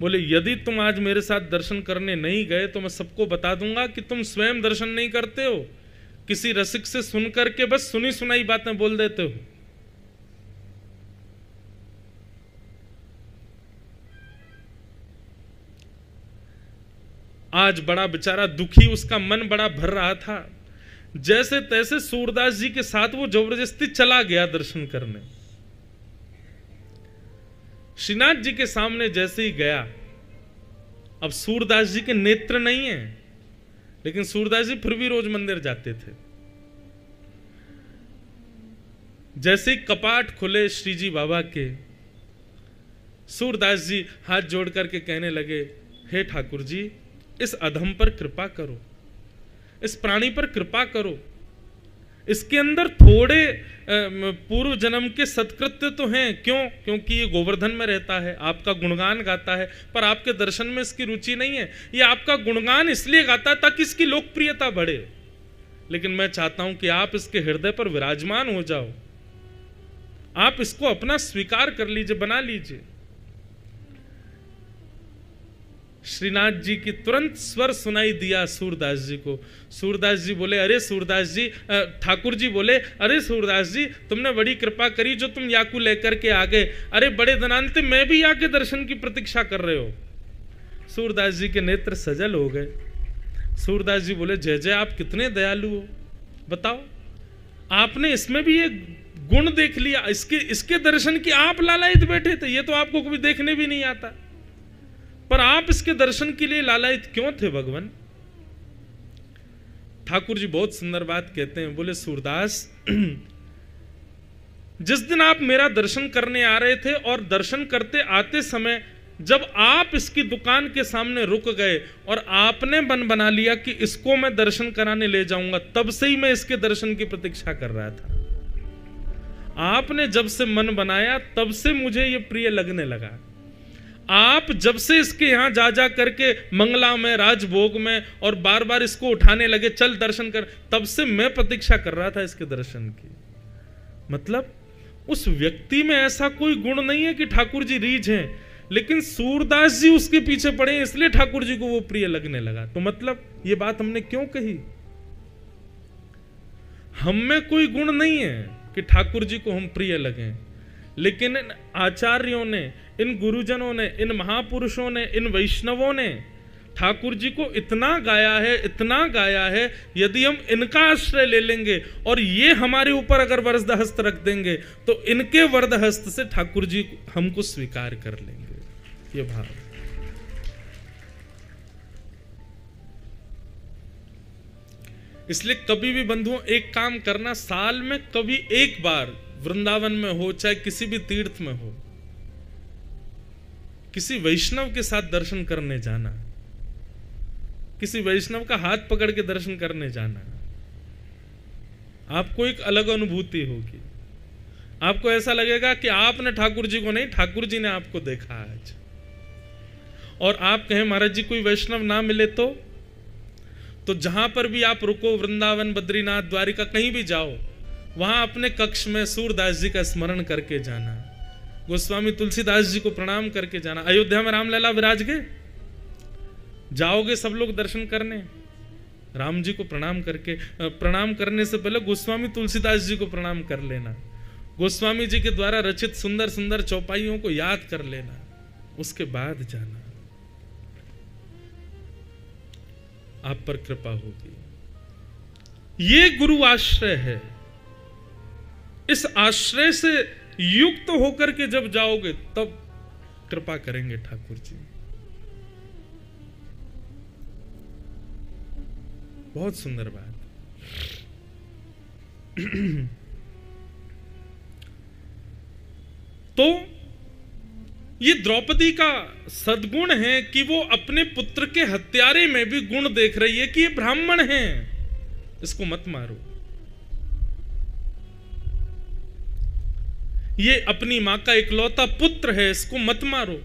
बोले, यदि तुम आज मेरे साथ दर्शन करने नहीं गए तो मैं सबको बता दूंगा कि तुम स्वयं दर्शन नहीं करते हो, किसी रसिक से सुन करके बस सुनी सुनाई बातें बोल देते हो। आज बड़ा बेचारा दुखी, उसका मन बड़ा भर रहा था। जैसे तैसे सूरदास जी के साथ वो जबरदस्ती चला गया दर्शन करने। श्रीनाथ जी के सामने जैसे ही गया, अब सूरदास जी के नेत्र नहीं है, लेकिन सूरदास जी फिर भी रोज मंदिर जाते थे। जैसे ही कपाट खुले श्री जी बाबा के, सूरदास जी हाथ जोड़ करके कहने लगे, हे ठाकुर जी, इस अधम पर कृपा करो, इस प्राणी पर कृपा करो। इसके अंदर थोड़े पूर्व जन्म के सत्कृत्य तो हैं। क्यों? क्योंकि ये गोवर्धन में रहता है, आपका गुणगान गाता है, पर आपके दर्शन में इसकी रुचि नहीं है। ये आपका गुणगान इसलिए गाता है ताकि इसकी लोकप्रियता बढ़े, लेकिन मैं चाहता हूं कि आप इसके हृदय पर विराजमान हो जाओ, आप इसको अपना स्वीकार कर लीजिए, बना लीजिए। श्रीनाथ जी की तुरंत स्वर सुनाई दिया सूरदास जी को। सूरदास जी बोले, अरे सूरदास जी, ठाकुर जी बोले, अरे सूरदास जी, तुमने बड़ी कृपा करी जो तुम याकू लेकर के आ गए। अरे बड़े दिनांत मैं भी याके दर्शन की प्रतीक्षा कर रहे हो। सूरदास जी के नेत्र सजल हो गए। सूरदास जी बोले, जय जय, आप कितने दयालु हो, बताओ, आपने इसमें भी ये गुण देख लिया, इसके दर्शन की आप लालायित बैठे थे। ये तो आपको कभी देखने भी नहीं आता, पर आप इसके दर्शन के लिए लालायित क्यों थे भगवान? ठाकुर जी बहुत सुंदर बात कहते हैं, बोले सूरदास, जिस दिन आप मेरा दर्शन करने आ रहे थे और दर्शन करते आते समय जब आप इसकी दुकान के सामने रुक गए और आपने मन बना लिया कि इसको मैं दर्शन कराने ले जाऊंगा, तब से ही मैं इसके दर्शन की प्रतीक्षा कर रहा था। आपने जब से मन बनाया तब से मुझे ये प्रिय लगने लगा। आप जब से इसके यहां जा जा करके मंगला में, राजभोग में और बार बार इसको उठाने लगे, चल दर्शन कर, तब से मैं प्रतीक्षा कर रहा था इसके दर्शन की। मतलब उस व्यक्ति में ऐसा कोई गुण नहीं है कि ठाकुर जी रीझ हैं, लेकिन सूरदास जी उसके पीछे पड़े इसलिए ठाकुर जी को वो प्रिय लगने लगा। तो मतलब ये बात हमने क्यों कही? हम में कोई गुण नहीं है कि ठाकुर जी को हम प्रिय लगें, लेकिन इन आचार्यों ने, इन गुरुजनों ने, इन महापुरुषों ने, इन वैष्णवों ने ठाकुर जी को इतना गाया है, इतना गाया है, यदि हम इनका आश्रय ले लेंगे और ये हमारे ऊपर अगर वरद हस्त रख देंगे तो इनके वरद हस्त से ठाकुर जी हमको स्वीकार कर लेंगे। ये भाव। इसलिए कभी भी बंधुओं एक काम करना, साल में कभी एक बार वृंदावन में हो, चाहे किसी भी तीर्थ में हो, किसी वैष्णव के साथ दर्शन करने जाना, किसी वैष्णव का हाथ पकड़ के दर्शन करने जाना, आपको एक अलग अनुभूति होगी। आपको ऐसा लगेगा कि आपने ठाकुर जी को नहीं, ठाकुर जी ने आपको देखा आज। और आप कहें महाराज जी कोई वैष्णव ना मिले तो जहां पर भी आप रुको, वृंदावन, बद्रीनाथ, द्वारिका, कहीं भी जाओ, वहां अपने कक्ष में सूरदास जी का स्मरण करके जाना, गोस्वामी तुलसीदास जी को प्रणाम करके जाना। अयोध्या में रामलला विराज गए, जाओगे सब लोग दर्शन करने, राम जी को प्रणाम करके, प्रणाम करने से पहले गोस्वामी तुलसीदास जी को प्रणाम कर लेना, गोस्वामी जी के द्वारा रचित सुंदर सुंदर चौपाइयों को याद कर लेना, उसके बाद जाना, आप पर कृपा होगी। ये गुरु आश्रय है। इस आश्रय से युक्त होकर के जब जाओगे तब कृपा करेंगे ठाकुर जी। बहुत सुंदर बात। तो ये द्रौपदी का सद्गुण है कि वो अपने पुत्र के हत्यारे में भी गुण देख रही है कि ये ब्राह्मण है, इसको मत मारो। ये अपनी मां का इकलौता पुत्र है, इसको मत मारो।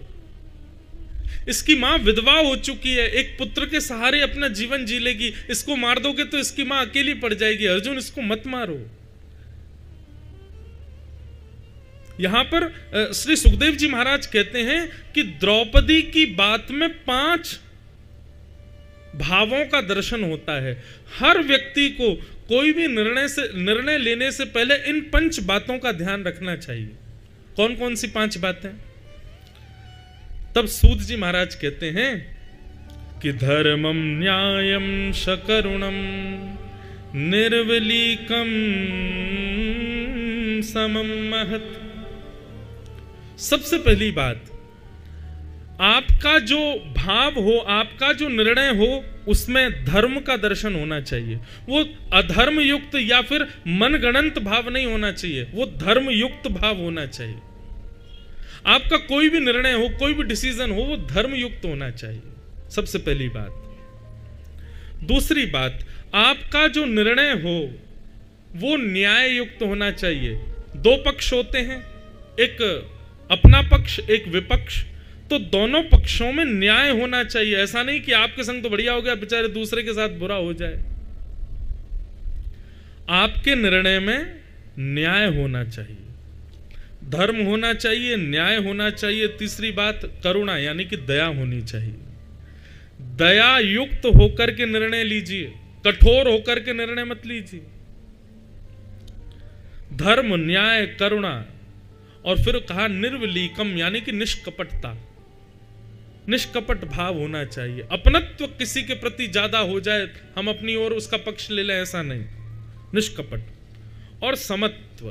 इसकी मां विधवा हो चुकी है, एक पुत्र के सहारे अपना जीवन जी लेगी, इसको मार दोगे तो इसकी मां अकेली पड़ जाएगी। अर्जुन, इसको मत मारो। यहां पर श्री सुखदेव जी महाराज कहते हैं कि द्रौपदी की बात में 5 भावों का दर्शन होता है। हर व्यक्ति को कोई भी निर्णय लेने से पहले इन 5 बातों का ध्यान रखना चाहिए। कौन कौन सी 5 बातें? तब सूत जी महाराज कहते हैं कि धर्मम न्यायम शकरुणम निर्वलीकम समम महत्। सबसे पहली बात, आपका जो भाव हो, आपका जो निर्णय हो, उसमें धर्म का दर्शन होना चाहिए। वो अधर्म युक्त या फिर मनगणंत भाव नहीं होना चाहिए, वो धर्म युक्त भाव होना चाहिए। आपका कोई भी निर्णय हो, कोई भी डिसीजन हो, वो धर्म युक्त होना चाहिए, सबसे पहली बात। दूसरी बात, आपका जो निर्णय हो वो न्याय युक्त होना चाहिए। दो पक्ष होते हैं, एक अपना पक्ष, एक विपक्ष, तो दोनों पक्षों में न्याय होना चाहिए। ऐसा नहीं कि आपके संग तो बढ़िया हो गया, बेचारे दूसरे के साथ बुरा हो जाए। आपके निर्णय में न्याय होना चाहिए, धर्म होना चाहिए, न्याय होना चाहिए। तीसरी बात करुणा यानी कि दया होनी चाहिए। दया युक्त होकर के निर्णय लीजिए, कठोर होकर के निर्णय मत लीजिए। धर्म, न्याय, करुणा, और फिर कहा निर्विलीकम यानी कि निष्कपटता, निष्कपट भाव होना चाहिए। अपनत्व किसी के प्रति ज्यादा हो जाए, हम अपनी ओर उसका पक्ष ले लें, ऐसा नहीं। निष्कपट और समत्व,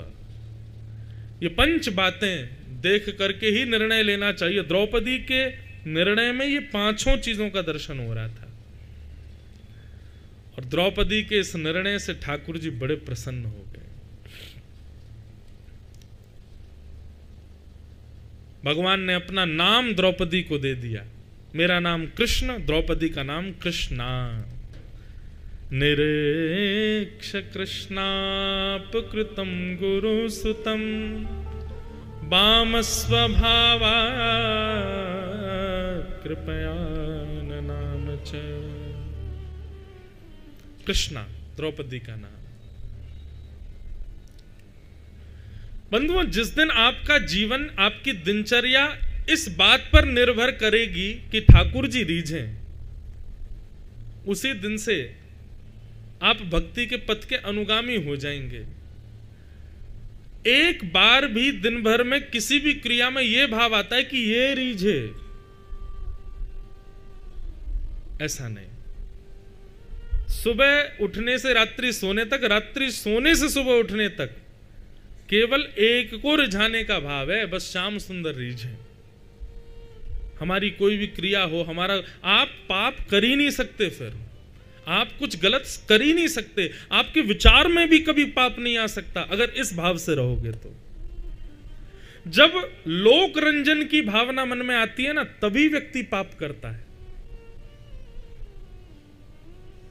ये 5 बातें देख करके ही निर्णय लेना चाहिए। द्रौपदी के निर्णय में ये 5 चीजों का दर्शन हो रहा था, और द्रौपदी के इस निर्णय से ठाकुर जी बड़े प्रसन्न हो गए। भगवान ने अपना नाम द्रौपदी को दे दिया। मेरा नाम कृष्ण, द्रौपदी का नाम कृष्णा। निरेक्ष कृष्णापकृतं गुरुसुतं वाम स्वभावा कृपया नाम च। कृष्णा द्रौपदी का नाम। बंधुओं, जिस दिन आपका जीवन, आपकी दिनचर्या इस बात पर निर्भर करेगी कि ठाकुर जी रीझें, उसी दिन से आप भक्ति के पथ के अनुगामी हो जाएंगे। एक बार भी दिन भर में किसी भी क्रिया में यह भाव आता है कि ये रीझे, ऐसा नहीं। सुबह उठने से रात्रि सोने तक, रात्रि सोने से सुबह उठने तक केवल एक को रिझाने का भाव है, बस श्याम सुंदर रीझे। हमारी कोई भी क्रिया हो, हमारा, आप पाप कर ही नहीं सकते, फिर आप कुछ गलत कर ही नहीं सकते, आपके विचार में भी कभी पाप नहीं आ सकता अगर इस भाव से रहोगे तो। जब लोक रंजन की भावना मन में आती है ना, तभी व्यक्ति पाप करता है।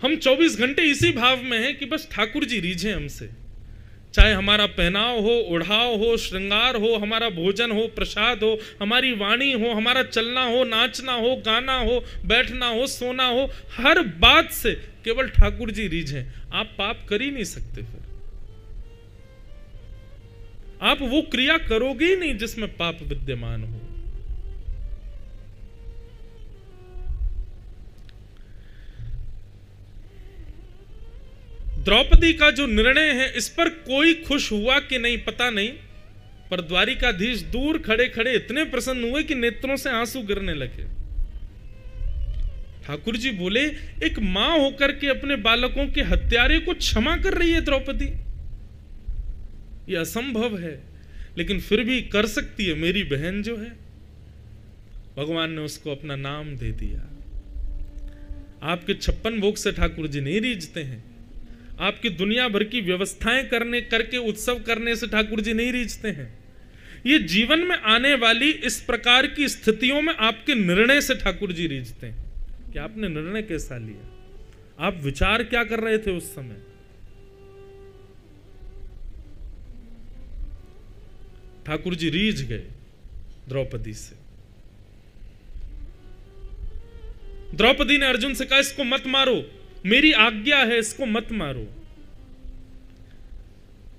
हम 24 घंटे इसी भाव में हैं कि बस ठाकुर जी रीझे हमसे, चाहे हमारा पहनाव हो, ओढ़ाव हो, श्रृंगार हो, हमारा भोजन हो, प्रसाद हो, हमारी वाणी हो, हमारा चलना हो, नाचना हो, गाना हो, बैठना हो, सोना हो, हर बात से केवल ठाकुर जी रीझें। आप पाप कर ही नहीं सकते, फिर आप वो क्रिया करोगे ही नहीं जिसमें पाप विद्यमान हो। द्रौपदी का जो निर्णय है, इस पर कोई खुश हुआ कि नहीं पता नहीं, पर द्वारिकाधीश दूर खड़े खड़े इतने प्रसन्न हुए कि नेत्रों से आंसू गिरने लगे। ठाकुर जी बोले, एक मां होकर के अपने बालकों के हत्यारे को क्षमा कर रही है द्रौपदी, यह असंभव है, लेकिन फिर भी कर सकती है मेरी बहन जो है। भगवान ने उसको अपना नाम दे दिया। आपके 56 भोग से ठाकुर जी नहीं रीझते हैं, आपकी दुनिया भर की व्यवस्थाएं करने करके उत्सव करने से ठाकुर जी नहीं रीझते हैं। ये जीवन में आने वाली इस प्रकार की स्थितियों में आपके निर्णय से ठाकुर जी रीझते हैं कि आपने निर्णय कैसा लिया, आप विचार क्या कर रहे थे उस समय। ठाकुर जी रीझ गए द्रौपदी से। द्रौपदी ने अर्जुन से कहा, इसको मत मारो, मेरी आज्ञा है, इसको मत मारो।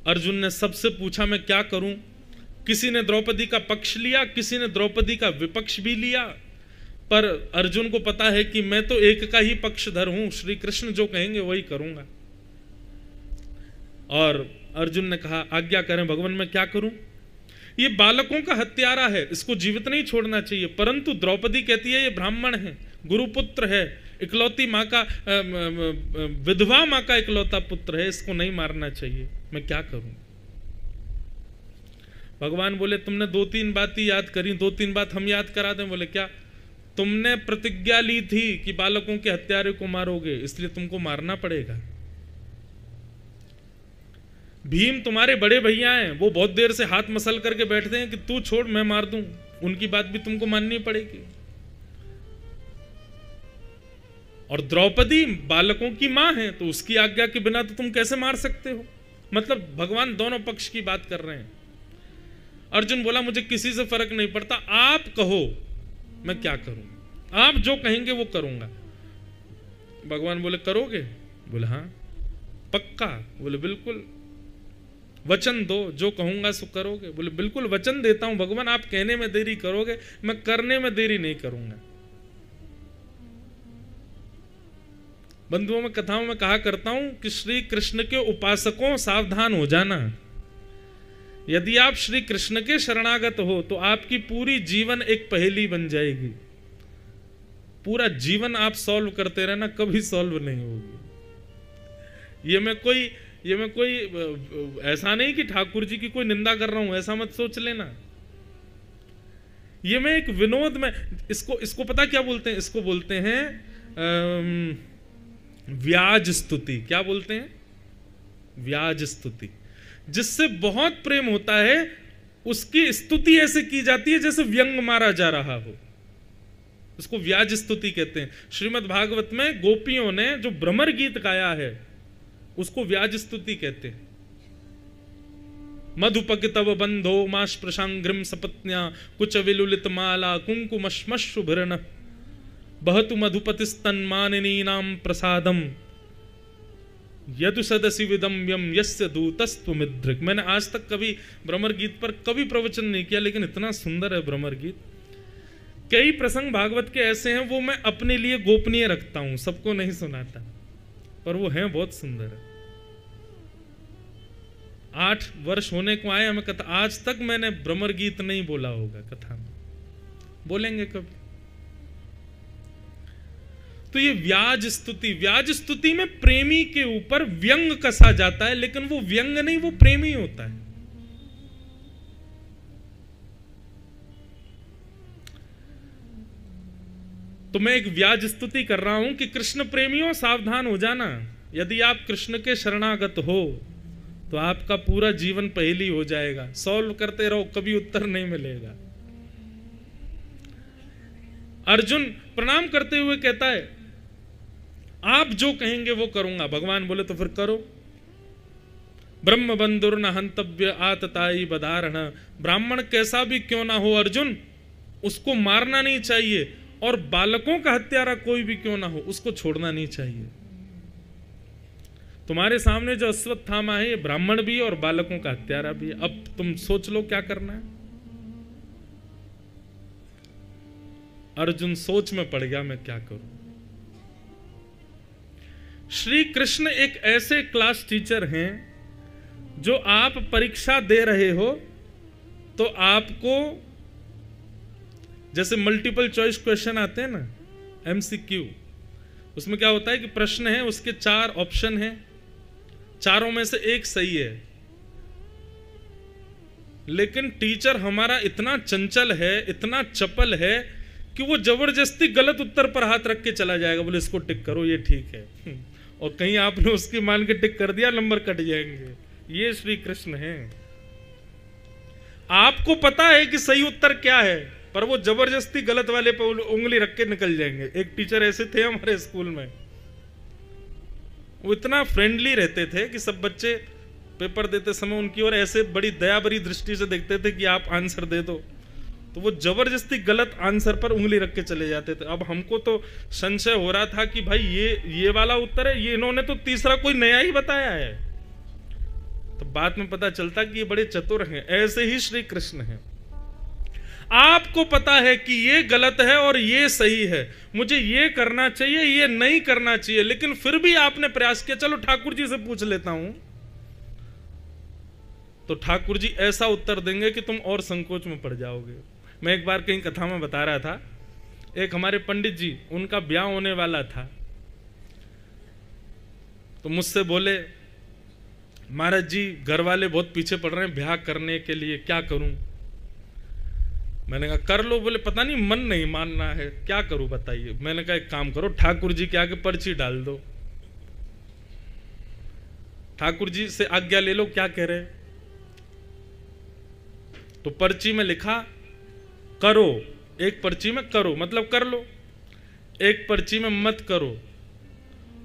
अर्जुन ने सबसे पूछा, मैं क्या करूं? किसी ने द्रौपदी का पक्ष लिया, किसी ने द्रौपदी का विपक्ष भी लिया, पर अर्जुन को पता है कि मैं तो एक का ही पक्षधर हूं, श्री कृष्ण जो कहेंगे वही करूंगा। और अर्जुन ने कहा, आज्ञा करें भगवान, मैं क्या करूं? ये बालकों का हत्यारा है, इसको जीवित नहीं छोड़ना चाहिए, परंतु द्रौपदी कहती है ये ब्राह्मण है, गुरुपुत्र है, इकलौती माँ का, विधवा माँ का इकलौता पुत्र है, इसको नहीं मारना चाहिए, मैं क्या करूं? भगवान बोले, तुमने 2-3 बात ही याद करी, 2-3 बात हम याद करा दें। बोले क्या? तुमने प्रतिज्ञा ली थी कि बालकों के हत्यारे को मारोगे, इसलिए तुमको मारना पड़ेगा। भीम तुम्हारे बड़े भैया हैं, वो बहुत देर से हाथ मसल करके बैठते हैं कि तू छोड़ मैं मार दूं, उनकी बात भी तुमको माननी पड़ेगी। और द्रौपदी बालकों की मां है, तो उसकी आज्ञा के बिना तो तुम कैसे मार सकते हो? मतलब भगवान दोनों पक्ष की बात कर रहे हैं। अर्जुन बोला मुझे किसी से फर्क नहीं पड़ता, आप कहो मैं क्या करूं, आप जो कहेंगे वो करूंगा। भगवान बोले करोगे? बोले हाँ। पक्का? बोले बिल्कुल। वचन दो, जो कहूंगा सो करोगे? बोले बिल्कुल वचन देता हूं भगवान, आप कहने में देरी करोगे, मैं करने में देरी नहीं करूंगा। बंधुओं में, कथाओं में कहा करता हूं कि श्री कृष्ण के उपासकों सावधान हो जाना। यदि आप श्री कृष्ण के शरणागत हो तो आपकी पूरी जीवन एक पहेली बन जाएगी। पूरा जीवन आप सॉल्व करते रहना, कभी सॉल्व नहीं होगी। ये मैं कोई ऐसा नहीं कि ठाकुर जी की कोई निंदा कर रहा हूं, ऐसा मत सोच लेना। ये मैं एक विनोद में इसको पता क्या बोलते हैं? इसको बोलते हैं व्याज स्तुति। क्या बोलते हैं? व्याज स्तुति। जिससे बहुत प्रेम होता है उसकी स्तुति ऐसे की जाती है जैसे व्यंग मारा जा रहा हो, इसको व्याज स्तुति कहते हैं। श्रीमद् भागवत में गोपियों ने जो भ्रमर गीत गाया है उसको व्याज स्तुति कहते हैं। मधुपक तव बंधो माश प्रशांग्रिम सपत्न्या कुच विलुलित माला कुंकुमश्मशुभरण बहतु मधुपतिस्तन्मानिनीनां प्रसादम यदु सदसि विदम्यम यस्य दूतस्त्वमिद्रिक। मैंने आज तक कभी भ्रमर गीत पर कभी प्रवचन नहीं किया, लेकिन इतना सुंदर है भ्रमर गीत। कई प्रसंग भागवत के ऐसे हैं वो मैं अपने लिए गोपनीय रखता हूं, सबको नहीं सुनाता, पर वो हैं बहुत सुंदर है। 8 वर्ष होने को आए हमें कथा, आज तक मैंने भ्रमर गीत नहीं बोला होगा कथा में, बोलेंगे कभी। तो ये व्याज स्तुति में प्रेमी के ऊपर व्यंग कसा जाता है, लेकिन वो व्यंग नहीं, वो प्रेमी होता है। तो मैं एक व्याज स्तुति कर रहा हूं कि कृष्ण प्रेमियों सावधान हो जाना। यदि आप कृष्ण के शरणागत हो तो आपका पूरा जीवन पहेली हो जाएगा, सॉल्व करते रहो, कभी उत्तर नहीं मिलेगा। अर्जुन प्रणाम करते हुए कहता है आप जो कहेंगे वो करूंगा। भगवान बोले तो फिर करो। ब्रह्म बंधुर न हंतव्य आतताई बधारण। ब्राह्मण कैसा भी क्यों ना हो अर्जुन, उसको मारना नहीं चाहिए, और बालकों का हत्यारा कोई भी क्यों ना हो उसको छोड़ना नहीं चाहिए। तुम्हारे सामने जो अश्वत्थामा है ये ब्राह्मण भी है और बालकों का हत्यारा भी है। अब तुम सोच लो क्या करना है। अर्जुन सोच में पड़ गया, मैं क्या करूं। श्री कृष्ण एक ऐसे क्लास टीचर हैं जो आप परीक्षा दे रहे हो तो आपको, जैसे मल्टीपल चॉइस क्वेश्चन आते हैं ना, MCQ, उसमें क्या होता है कि प्रश्न है, उसके 4 ऑप्शन हैं, चारों में से एक सही है, लेकिन टीचर हमारा इतना चंचल है, इतना चपल है कि वो जबरदस्ती गलत उत्तर पर हाथ रख के चला जाएगा, बोले इसको टिक करो ये ठीक है, और कहीं आपने उसकी मान के टिक कर दिया नंबर कट जाएंगे। ये श्री कृष्ण है। आपको पता है कि सही उत्तर क्या है, पर वो जबरदस्ती गलत वाले पे उंगली रख के निकल जाएंगे। एक टीचर ऐसे थे हमारे स्कूल में, वो इतना फ्रेंडली रहते थे कि सब बच्चे पेपर देते समय उनकी ओर ऐसे बड़ी दया भरी दृष्टि से देखते थे कि आप आंसर दे दो, तो वो जबरदस्ती गलत आंसर पर उंगली रख के चले जाते थे। अब हमको तो संशय हो रहा था कि भाई ये वाला उत्तर है, ये इन्होंने तो तीसरा कोई नया ही बताया है। तो बाद में पता चलता कि ये बड़े चतुर हैं। ऐसे ही श्री कृष्ण हैं। आपको पता है कि ये गलत है और ये सही है, मुझे ये करना चाहिए, ये नहीं करना चाहिए, लेकिन फिर भी आपने प्रयास किया, चलो ठाकुर जी से पूछ लेता हूं, तो ठाकुर जी ऐसा उत्तर देंगे कि तुम और संकोच में पड़ जाओगे। मैं एक बार कहीं कथा में बता रहा था, एक हमारे पंडित जी, उनका ब्याह होने वाला था, तो मुझसे बोले महाराज जी घर वाले बहुत पीछे पड़ रहे हैं ब्याह करने के लिए, क्या करूं। मैंने कहा कर लो। बोले पता नहीं मन नहीं मानना है, क्या करूं बताइए। मैंने कहा एक काम करो, ठाकुर जी के आगे पर्ची डाल दो, ठाकुर जी से आज्ञा ले लो क्या कह रहे। तो पर्ची में लिखा करो, एक पर्ची में करो मतलब कर लो, एक पर्ची में मत करो,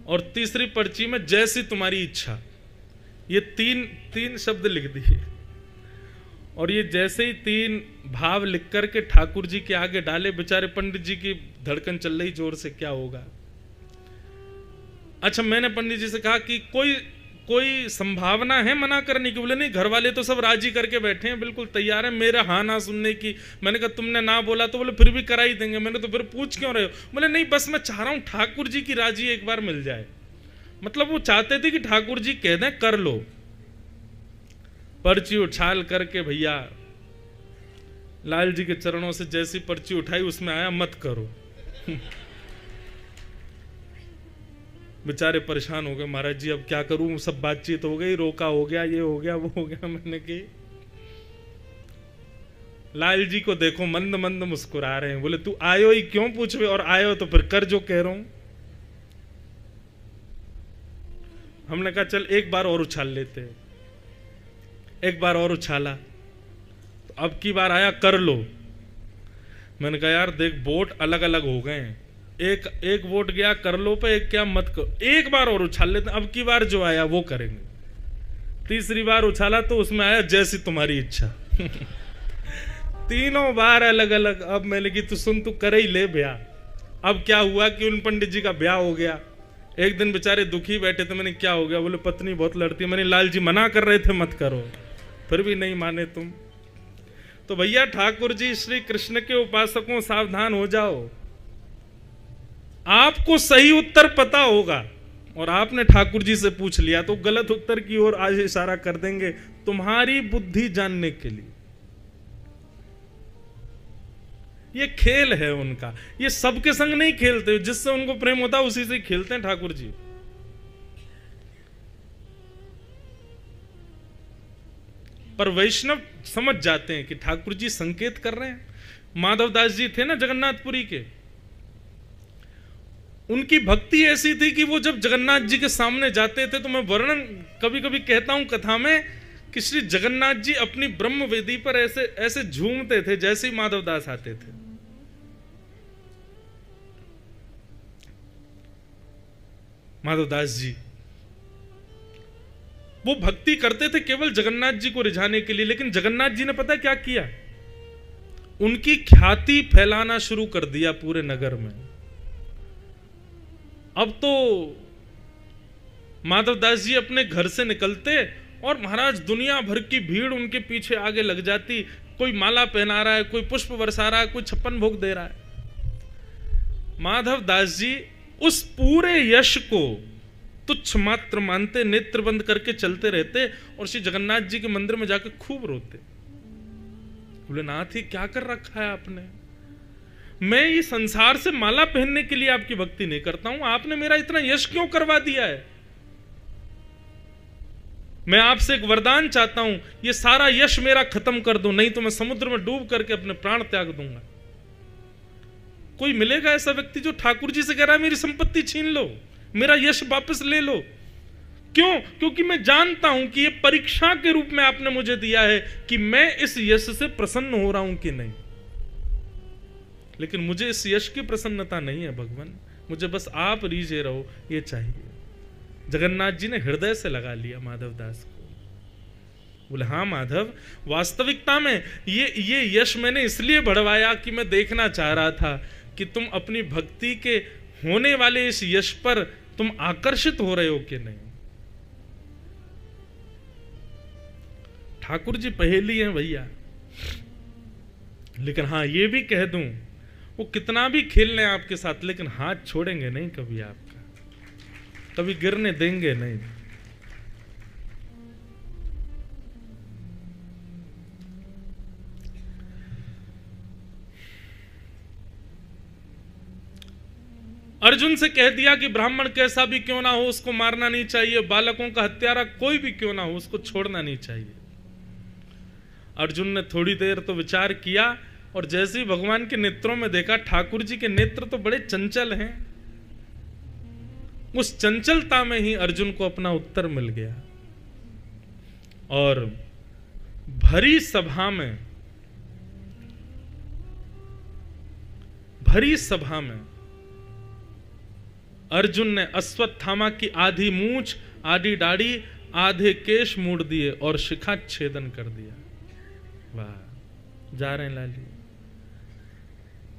और तीसरी पर्ची में जैसी तुम्हारी इच्छा। ये तीन शब्द लिख दिए, और ये जैसे ही 3 भाव लिख करके ठाकुर जी के आगे डाले, बेचारे पंडित जी की धड़कन चल रही जोर से, क्या होगा। अच्छा, मैंने पंडित जी से कहा कि कोई संभावना है मना करने की? बोले नहीं, घर वाले तो सब राजी करके बैठे हैं, बिल्कुल तैयार है मेरा हाँ ना सुनने की। मैंने कहा तुमने ना बोला तो? बोले फिर भी करा ही देंगे। मैंने तो फिर पूछ क्यों रहे हो? बोले नहीं, बस मैं चाह रहा हूं ठाकुर जी की राजी एक बार मिल जाए। मतलब वो चाहते थे कि ठाकुर जी कह दें कर लो। पर्ची उछाल करके भैया लाल जी के चरणों से जैसी पर्ची उठाई उसमें आया मत करो। बेचारे परेशान हो गए, महाराज जी अब क्या करूं, सब बातचीत हो गई, रोका हो गया, ये हो गया वो हो गया। मैंने की लाल जी को देखो मंद मंद मुस्कुरा रहे हैं। बोले तू आयो ही क्यों पूछवे, और आयो तो फिर कर जो कह रहा हूं। हमने कहा चल एक बार और उछाल लेते हैं। एक बार और उछाला तो अब की बार आया कर लो। मैंने कहा यार देख वोट अलग अलग हो गए हैं, एक वोट गया कर लो पे, एक क्या मत करो, एक बार और उछाल लेते, अब की बार जो आया वो करेंगे। तीसरी बार उछाला तो उसमें आया जैसी तुम्हारी इच्छा। तीनों बार अलग अलग। अब मैंने की तू सुन, तू कर ही ले ब्याह। अब क्या हुआ कि उन पंडित जी का ब्याह हो गया। एक दिन बेचारे दुखी बैठे थे, मैंने क्या हो गया? बोले पत्नी बहुत लड़ती है। मैंने लाल जी मना कर रहे थे मत करो, फिर भी नहीं माने तुम। तो भैया ठाकुर जी श्री कृष्ण के उपासकों सावधान हो जाओ, आपको सही उत्तर पता होगा और आपने ठाकुर जी से पूछ लिया तो गलत उत्तर की ओर आज इशारा कर देंगे तुम्हारी बुद्धि जानने के लिए। ये खेल है उनका, ये सबके संग नहीं खेलते, जिससे उनको प्रेम होता है उसी से खेलते हैं ठाकुर जी। पर वैष्णव समझ जाते हैं कि ठाकुर जी संकेत कर रहे हैं। माधवदास जी थे ना जगन्नाथपुरी के, उनकी भक्ति ऐसी थी कि वो जब जगन्नाथ जी के सामने जाते थे तो मैं वर्णन कभी कभी कहता हूं कथा में कि श्री जगन्नाथ जी अपनी ब्रह्म वेदी पर ऐसे ऐसे झूमते थे जैसे ही माधवदास आते थे। माधवदास जी वो भक्ति करते थे केवल जगन्नाथ जी को रिझाने के लिए, लेकिन जगन्नाथ जी ने पता क्या किया? उनकी ख्याति फैलाना शुरू कर दिया पूरे नगर में। अब तो माधवदास जी अपने घर से निकलते और महाराज दुनिया भर की भीड़ उनके पीछे आगे लग जाती। कोई माला पहना रहा है, कोई पुष्प बरसा रहा है, कोई 56 भोग दे रहा है। माधवदास जी उस पूरे यश को तुच्छ मात्र मानते, नेत्र बंद करके चलते रहते और श्री जगन्नाथ जी के मंदिर में जाकर खूब रोते। बोले नाथ ही क्या कर रखा है आपने? मैं ये संसार से माला पहनने के लिए आपकी भक्ति नहीं करता हूं, आपने मेरा इतना यश क्यों करवा दिया है? मैं आपसे एक वरदान चाहता हूं, ये सारा यश मेरा खत्म कर दो, नहीं तो मैं समुद्र में डूब करके अपने प्राण त्याग दूंगा। कोई मिलेगा ऐसा व्यक्ति जो ठाकुर जी से कह रहा है मेरी संपत्ति छीन लो, मेरा यश वापस ले लो? क्यों? क्योंकि मैं जानता हूं कि ये परीक्षा के रूप में आपने मुझे दिया है कि मैं इस यश से प्रसन्न हो रहा हूं कि नहीं। लेकिन मुझे इस यश की प्रसन्नता नहीं है भगवान, मुझे बस आप रीझे रहो ये चाहिए। जगन्नाथ जी ने हृदय से लगा लिया माधवदास को। बोले हाँ माधव, वास्तविकता में ये यश मैंने इसलिए बढ़वाया कि मैं देखना चाह रहा था कि तुम अपनी भक्ति के होने वाले इस यश पर तुम आकर्षित हो रहे हो कि नहीं। ठाकुर जी पहेली हैं भैया, लेकिन हाँ ये भी कह दूं वो कितना भी खेल लें आपके साथ, लेकिन हाथ छोड़ेंगे नहीं कभी आपका, कभी गिरने देंगे नहीं। अर्जुन से कह दिया कि ब्राह्मण कैसा भी क्यों ना हो उसको मारना नहीं चाहिए, बालकों का हत्यारा कोई भी क्यों ना हो उसको छोड़ना नहीं चाहिए। अर्जुन ने थोड़ी देर तो विचार किया और जैसे ही भगवान के नेत्रों में देखा, ठाकुर जी के नेत्र तो बड़े चंचल हैं, उस चंचलता में ही अर्जुन को अपना उत्तर मिल गया। और भरी सभा में अर्जुन ने अश्वत्थामा की आधी मूंछ, आधी दाढ़ी, आधे केश मोड़ दिए और शिखा छेदन कर दिया। वाह, जा रहे हैं लाली,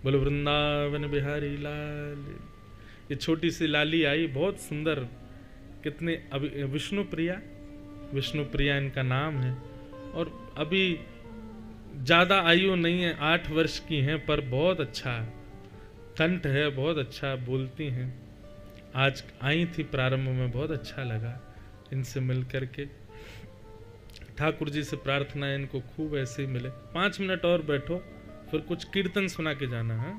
बोलो वृंदावन बिहारी लाल। ये छोटी सी लाली आई, बहुत सुंदर, कितने, अभी विष्णु प्रिया इनका नाम है, और अभी ज्यादा आयु नहीं है, 8 वर्ष की हैं, पर बहुत अच्छा कंठ है, बहुत अच्छा बोलती हैं। आज आई थी प्रारंभ में, बहुत अच्छा लगा इनसे मिल करके। ठाकुर जी से प्रार्थना है इनको खूब ऐसे ही मिले। 5 मिनट और बैठो, फिर कुछ कीर्तन सुना के जाना है।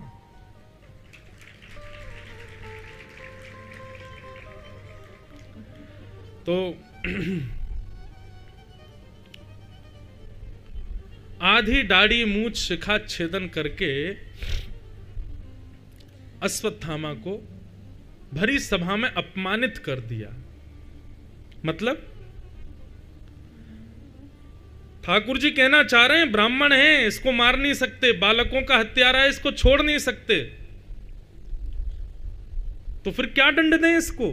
तो आधी दाढ़ी मूछ शिखा छेदन करके अश्वत्थामा को भरी सभा में अपमानित कर दिया। मतलब ठाकुर जी कहना चाह रहे हैं ब्राह्मण है, इसको मार नहीं सकते, बालकों का हत्यारा है, इसको छोड़ नहीं सकते, तो फिर क्या दंड दें इसको?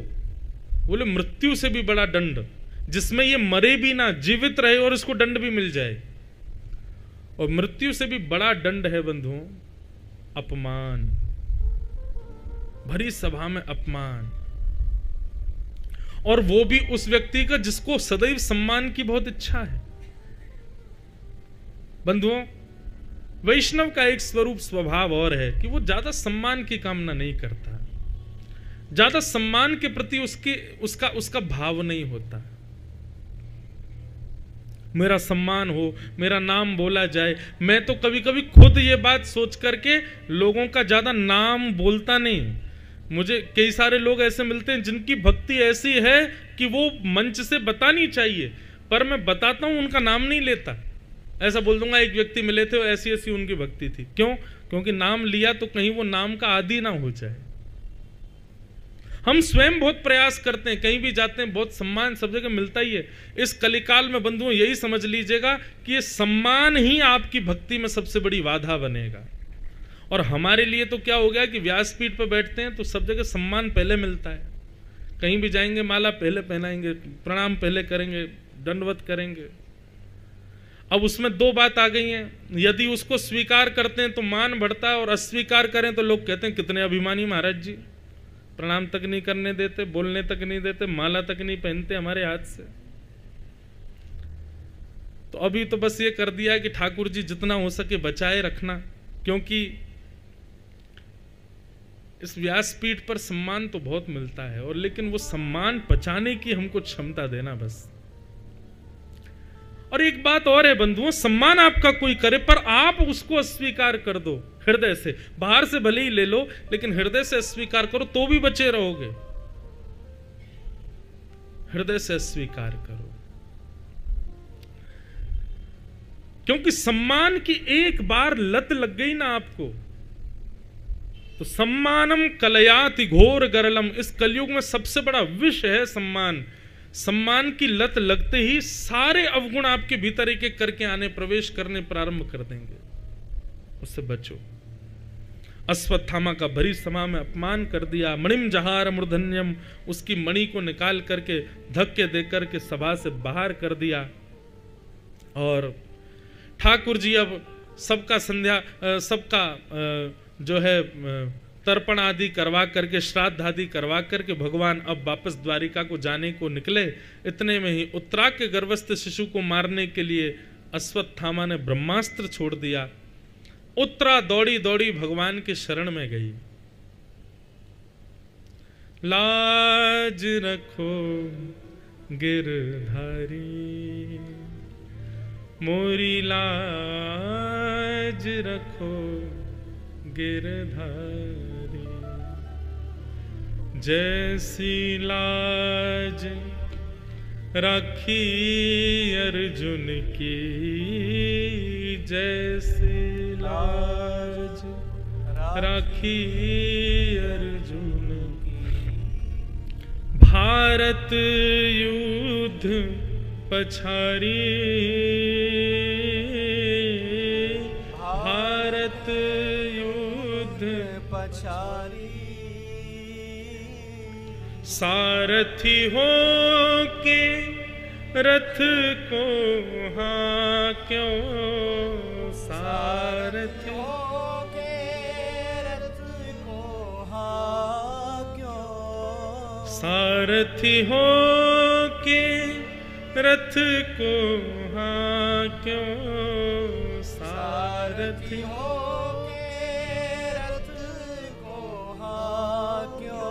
बोले मृत्यु से भी बड़ा दंड, जिसमें ये मरे भी ना, जीवित रहे और इसको दंड भी मिल जाए। और मृत्यु से भी बड़ा दंड है बंधुओं, अपमान, भरी सभा में अपमान, और वो भी उस व्यक्ति का जिसको सदैव सम्मान की बहुत इच्छा है। बंधुओं, वैष्णव का एक स्वरूप स्वभाव और है कि वो ज्यादा सम्मान की कामना नहीं करता, ज्यादा सम्मान के प्रति उसका भाव नहीं होता। मेरा सम्मान हो, मेरा नाम बोला जाए। मैं तो कभी कभी खुद ये बात सोच करके लोगों का ज्यादा नाम बोलता नहीं। मुझे कई सारे लोग ऐसे मिलते हैं जिनकी भक्ति ऐसी है कि वो मंच से बतानी चाहिए, पर मैं बताता हूं, उनका नाम नहीं लेता। ऐसा बोल दूंगा एक व्यक्ति मिले थे, ऐसी ऐसी उनकी भक्ति थी। क्यों? क्योंकि नाम लिया तो कहीं वो नाम का आदी ना हो जाए। हम स्वयं बहुत प्रयास करते हैं, कहीं भी जाते हैं बहुत सम्मान सब जगह मिलता ही है। इस कलिकाल में बंधुओं यही समझ लीजिएगा कि ये सम्मान ही आपकी भक्ति में सबसे बड़ी बाधा बनेगा। और हमारे लिए तो क्या हो गया कि व्यासपीठ पर बैठते हैं तो सब जगह सम्मान पहले मिलता है। कहीं भी जाएंगे माला पहले पहनाएंगे, प्रणाम पहले करेंगे, दंडवत करेंगे। अब उसमें 2 बात आ गई हैं, यदि उसको स्वीकार करते हैं तो मान बढ़ता है, और अस्वीकार करें तो लोग कहते हैं कितने अभिमानी महाराज जी, प्रणाम तक नहीं करने देते, बोलने तक नहीं देते, माला तक नहीं पहनते हमारे हाथ से। तो अभी तो बस ये कर दिया कि ठाकुर जी जितना हो सके बचाए रखना, क्योंकि इस व्यासपीठ पर सम्मान तो बहुत मिलता है, और लेकिन वो सम्मान पचाने की हमको क्षमता देना बस। और एक बात और है बंधुओं, सम्मान आपका कोई करे पर आप उसको अस्वीकार कर दो हृदय से। बाहर से भले ही ले लो, लेकिन हृदय से अस्वीकार करो तो भी बचे रहोगे। हृदय से अस्वीकार करो, क्योंकि सम्मान की एक बार लत लग गई ना आपको, तो सम्मानम कलयाति घोर गरलम। इस कलयुग में सबसे बड़ा विष है सम्मान। सम्मान की लत लगते ही सारे अवगुण आपके भीतर एक एक करके आने, प्रवेश करने प्रारंभ कर देंगे। उससे बचो। अश्वत्थामा का भरी सभा में अपमान कर दिया। मणिम जहार मूर्धन्यम, उसकी मणि को निकाल करके धक्के देकर के सभा से बाहर कर दिया। और ठाकुर जी अब सबका जो है तर्पण आदि करवा करके, श्राद्ध आदि करवा करके भगवान अब वापस द्वारिका को जाने को निकले। इतने में ही उत्तरा के गर्भस्थ शिशु को मारने के लिए अश्वत्थामा ने ब्रह्मास्त्र छोड़ दिया। उत्तरा दौड़ी दौड़ी भगवान के शरण में गई। लाज रखो गिरधारी, मोरी लाज रखो गिरधारी, जैसी लाज राखी अर्जुन की, जैसी लाज राखी अर्जुन की। भारत युद्ध पछारी, भारत पछारी, सारथी हो के रथ को हाँक्यो सारथी के रथ को हाँक्यो सारथी हो के रथ को हाँक्यो सारथी हो के रथ को हाँक्यो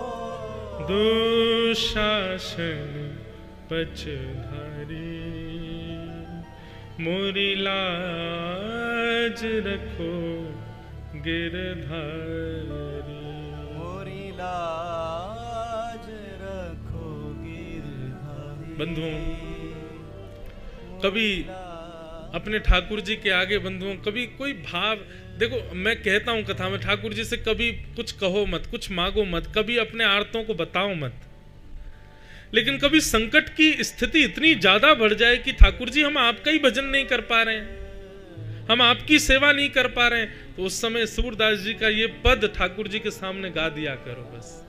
दुशासन पचधारी मोरी लाज रखो गिरधारी मोरी लाज रखो गिरधारी। बंधुओं, कभी अपने ठाकुर जी के आगे बंधुओं कभी कोई भाव, देखो मैं कहता हूं कथा में ठाकुर जी से कभी कुछ कहो मत, कुछ मांगो मत, कभी अपने आर्तों को बताओ मत, लेकिन कभी संकट की स्थिति इतनी ज्यादा बढ़ जाए कि ठाकुर जी हम आपका ही भजन नहीं कर पा रहे हैं, हम आपकी सेवा नहीं कर पा रहे हैं, तो उस समय सूरदास जी का ये पद ठाकुर जी के सामने गा दिया करो बस।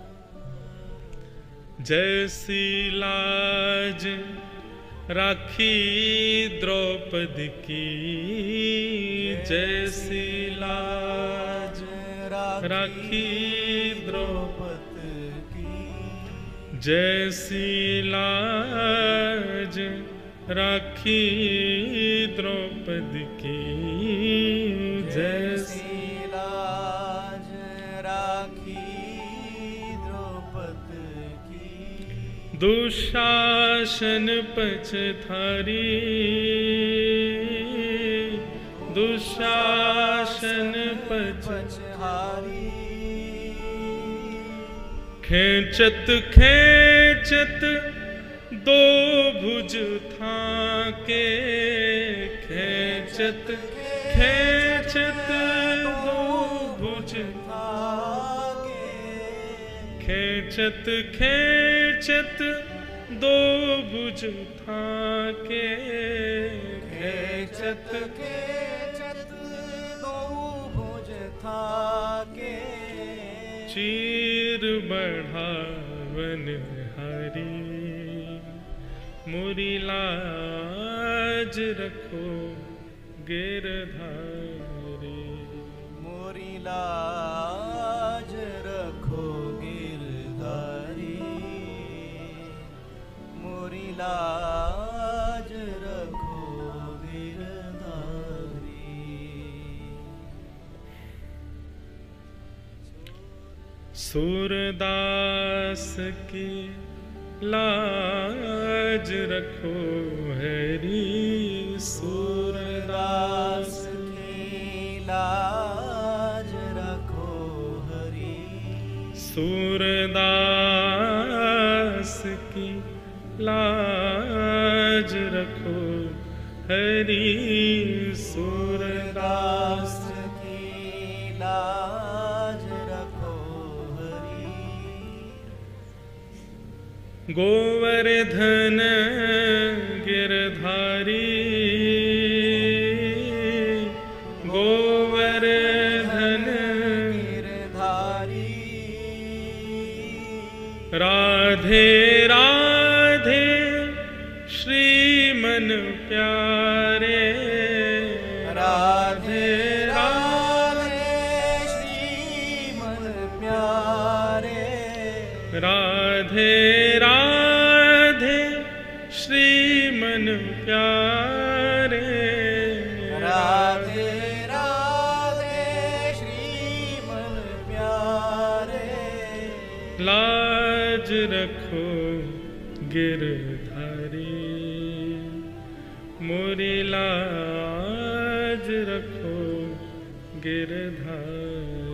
जैसी लाज राखी द्रौपदी की, जैसी लाज राखी द्रौपदी की, जैसी लाज राखी द्रौपदी की, जैसी लाज राखी द्रौपदी की, दुशासन पचधारी, दुशासन पचधारी, खेचत खेचत दो भुज थाके, खेचत खेचत दो भुज थाके, खेचत खेचत दो भुज थाके, खेचत खेचत दो भुज थाके, चीर बढ़ावन हरी, मोरी लाज रखो गिरधारी, मोरी लाज रखो गिरधारी, मोरी लाज रखो गिरधारी। सूरदास की लाज रखो हरी, सूरदास की लाज रखो हरी, सूरदास की लाज रखो हरी, सूरदास की लाज रखो हरी, गोवर्धन गिरधारी, गोवर्धन गिरधारी, राधे राधे श्रीमन प्यारे, राधे राधे श्रीमन प्यारे, राधे राधे श्रीमन प्यारे, राधे राधे श्रीमन प्यारे, लाज रखो गिरधारी, मोरी लाज रखो गिरधारी।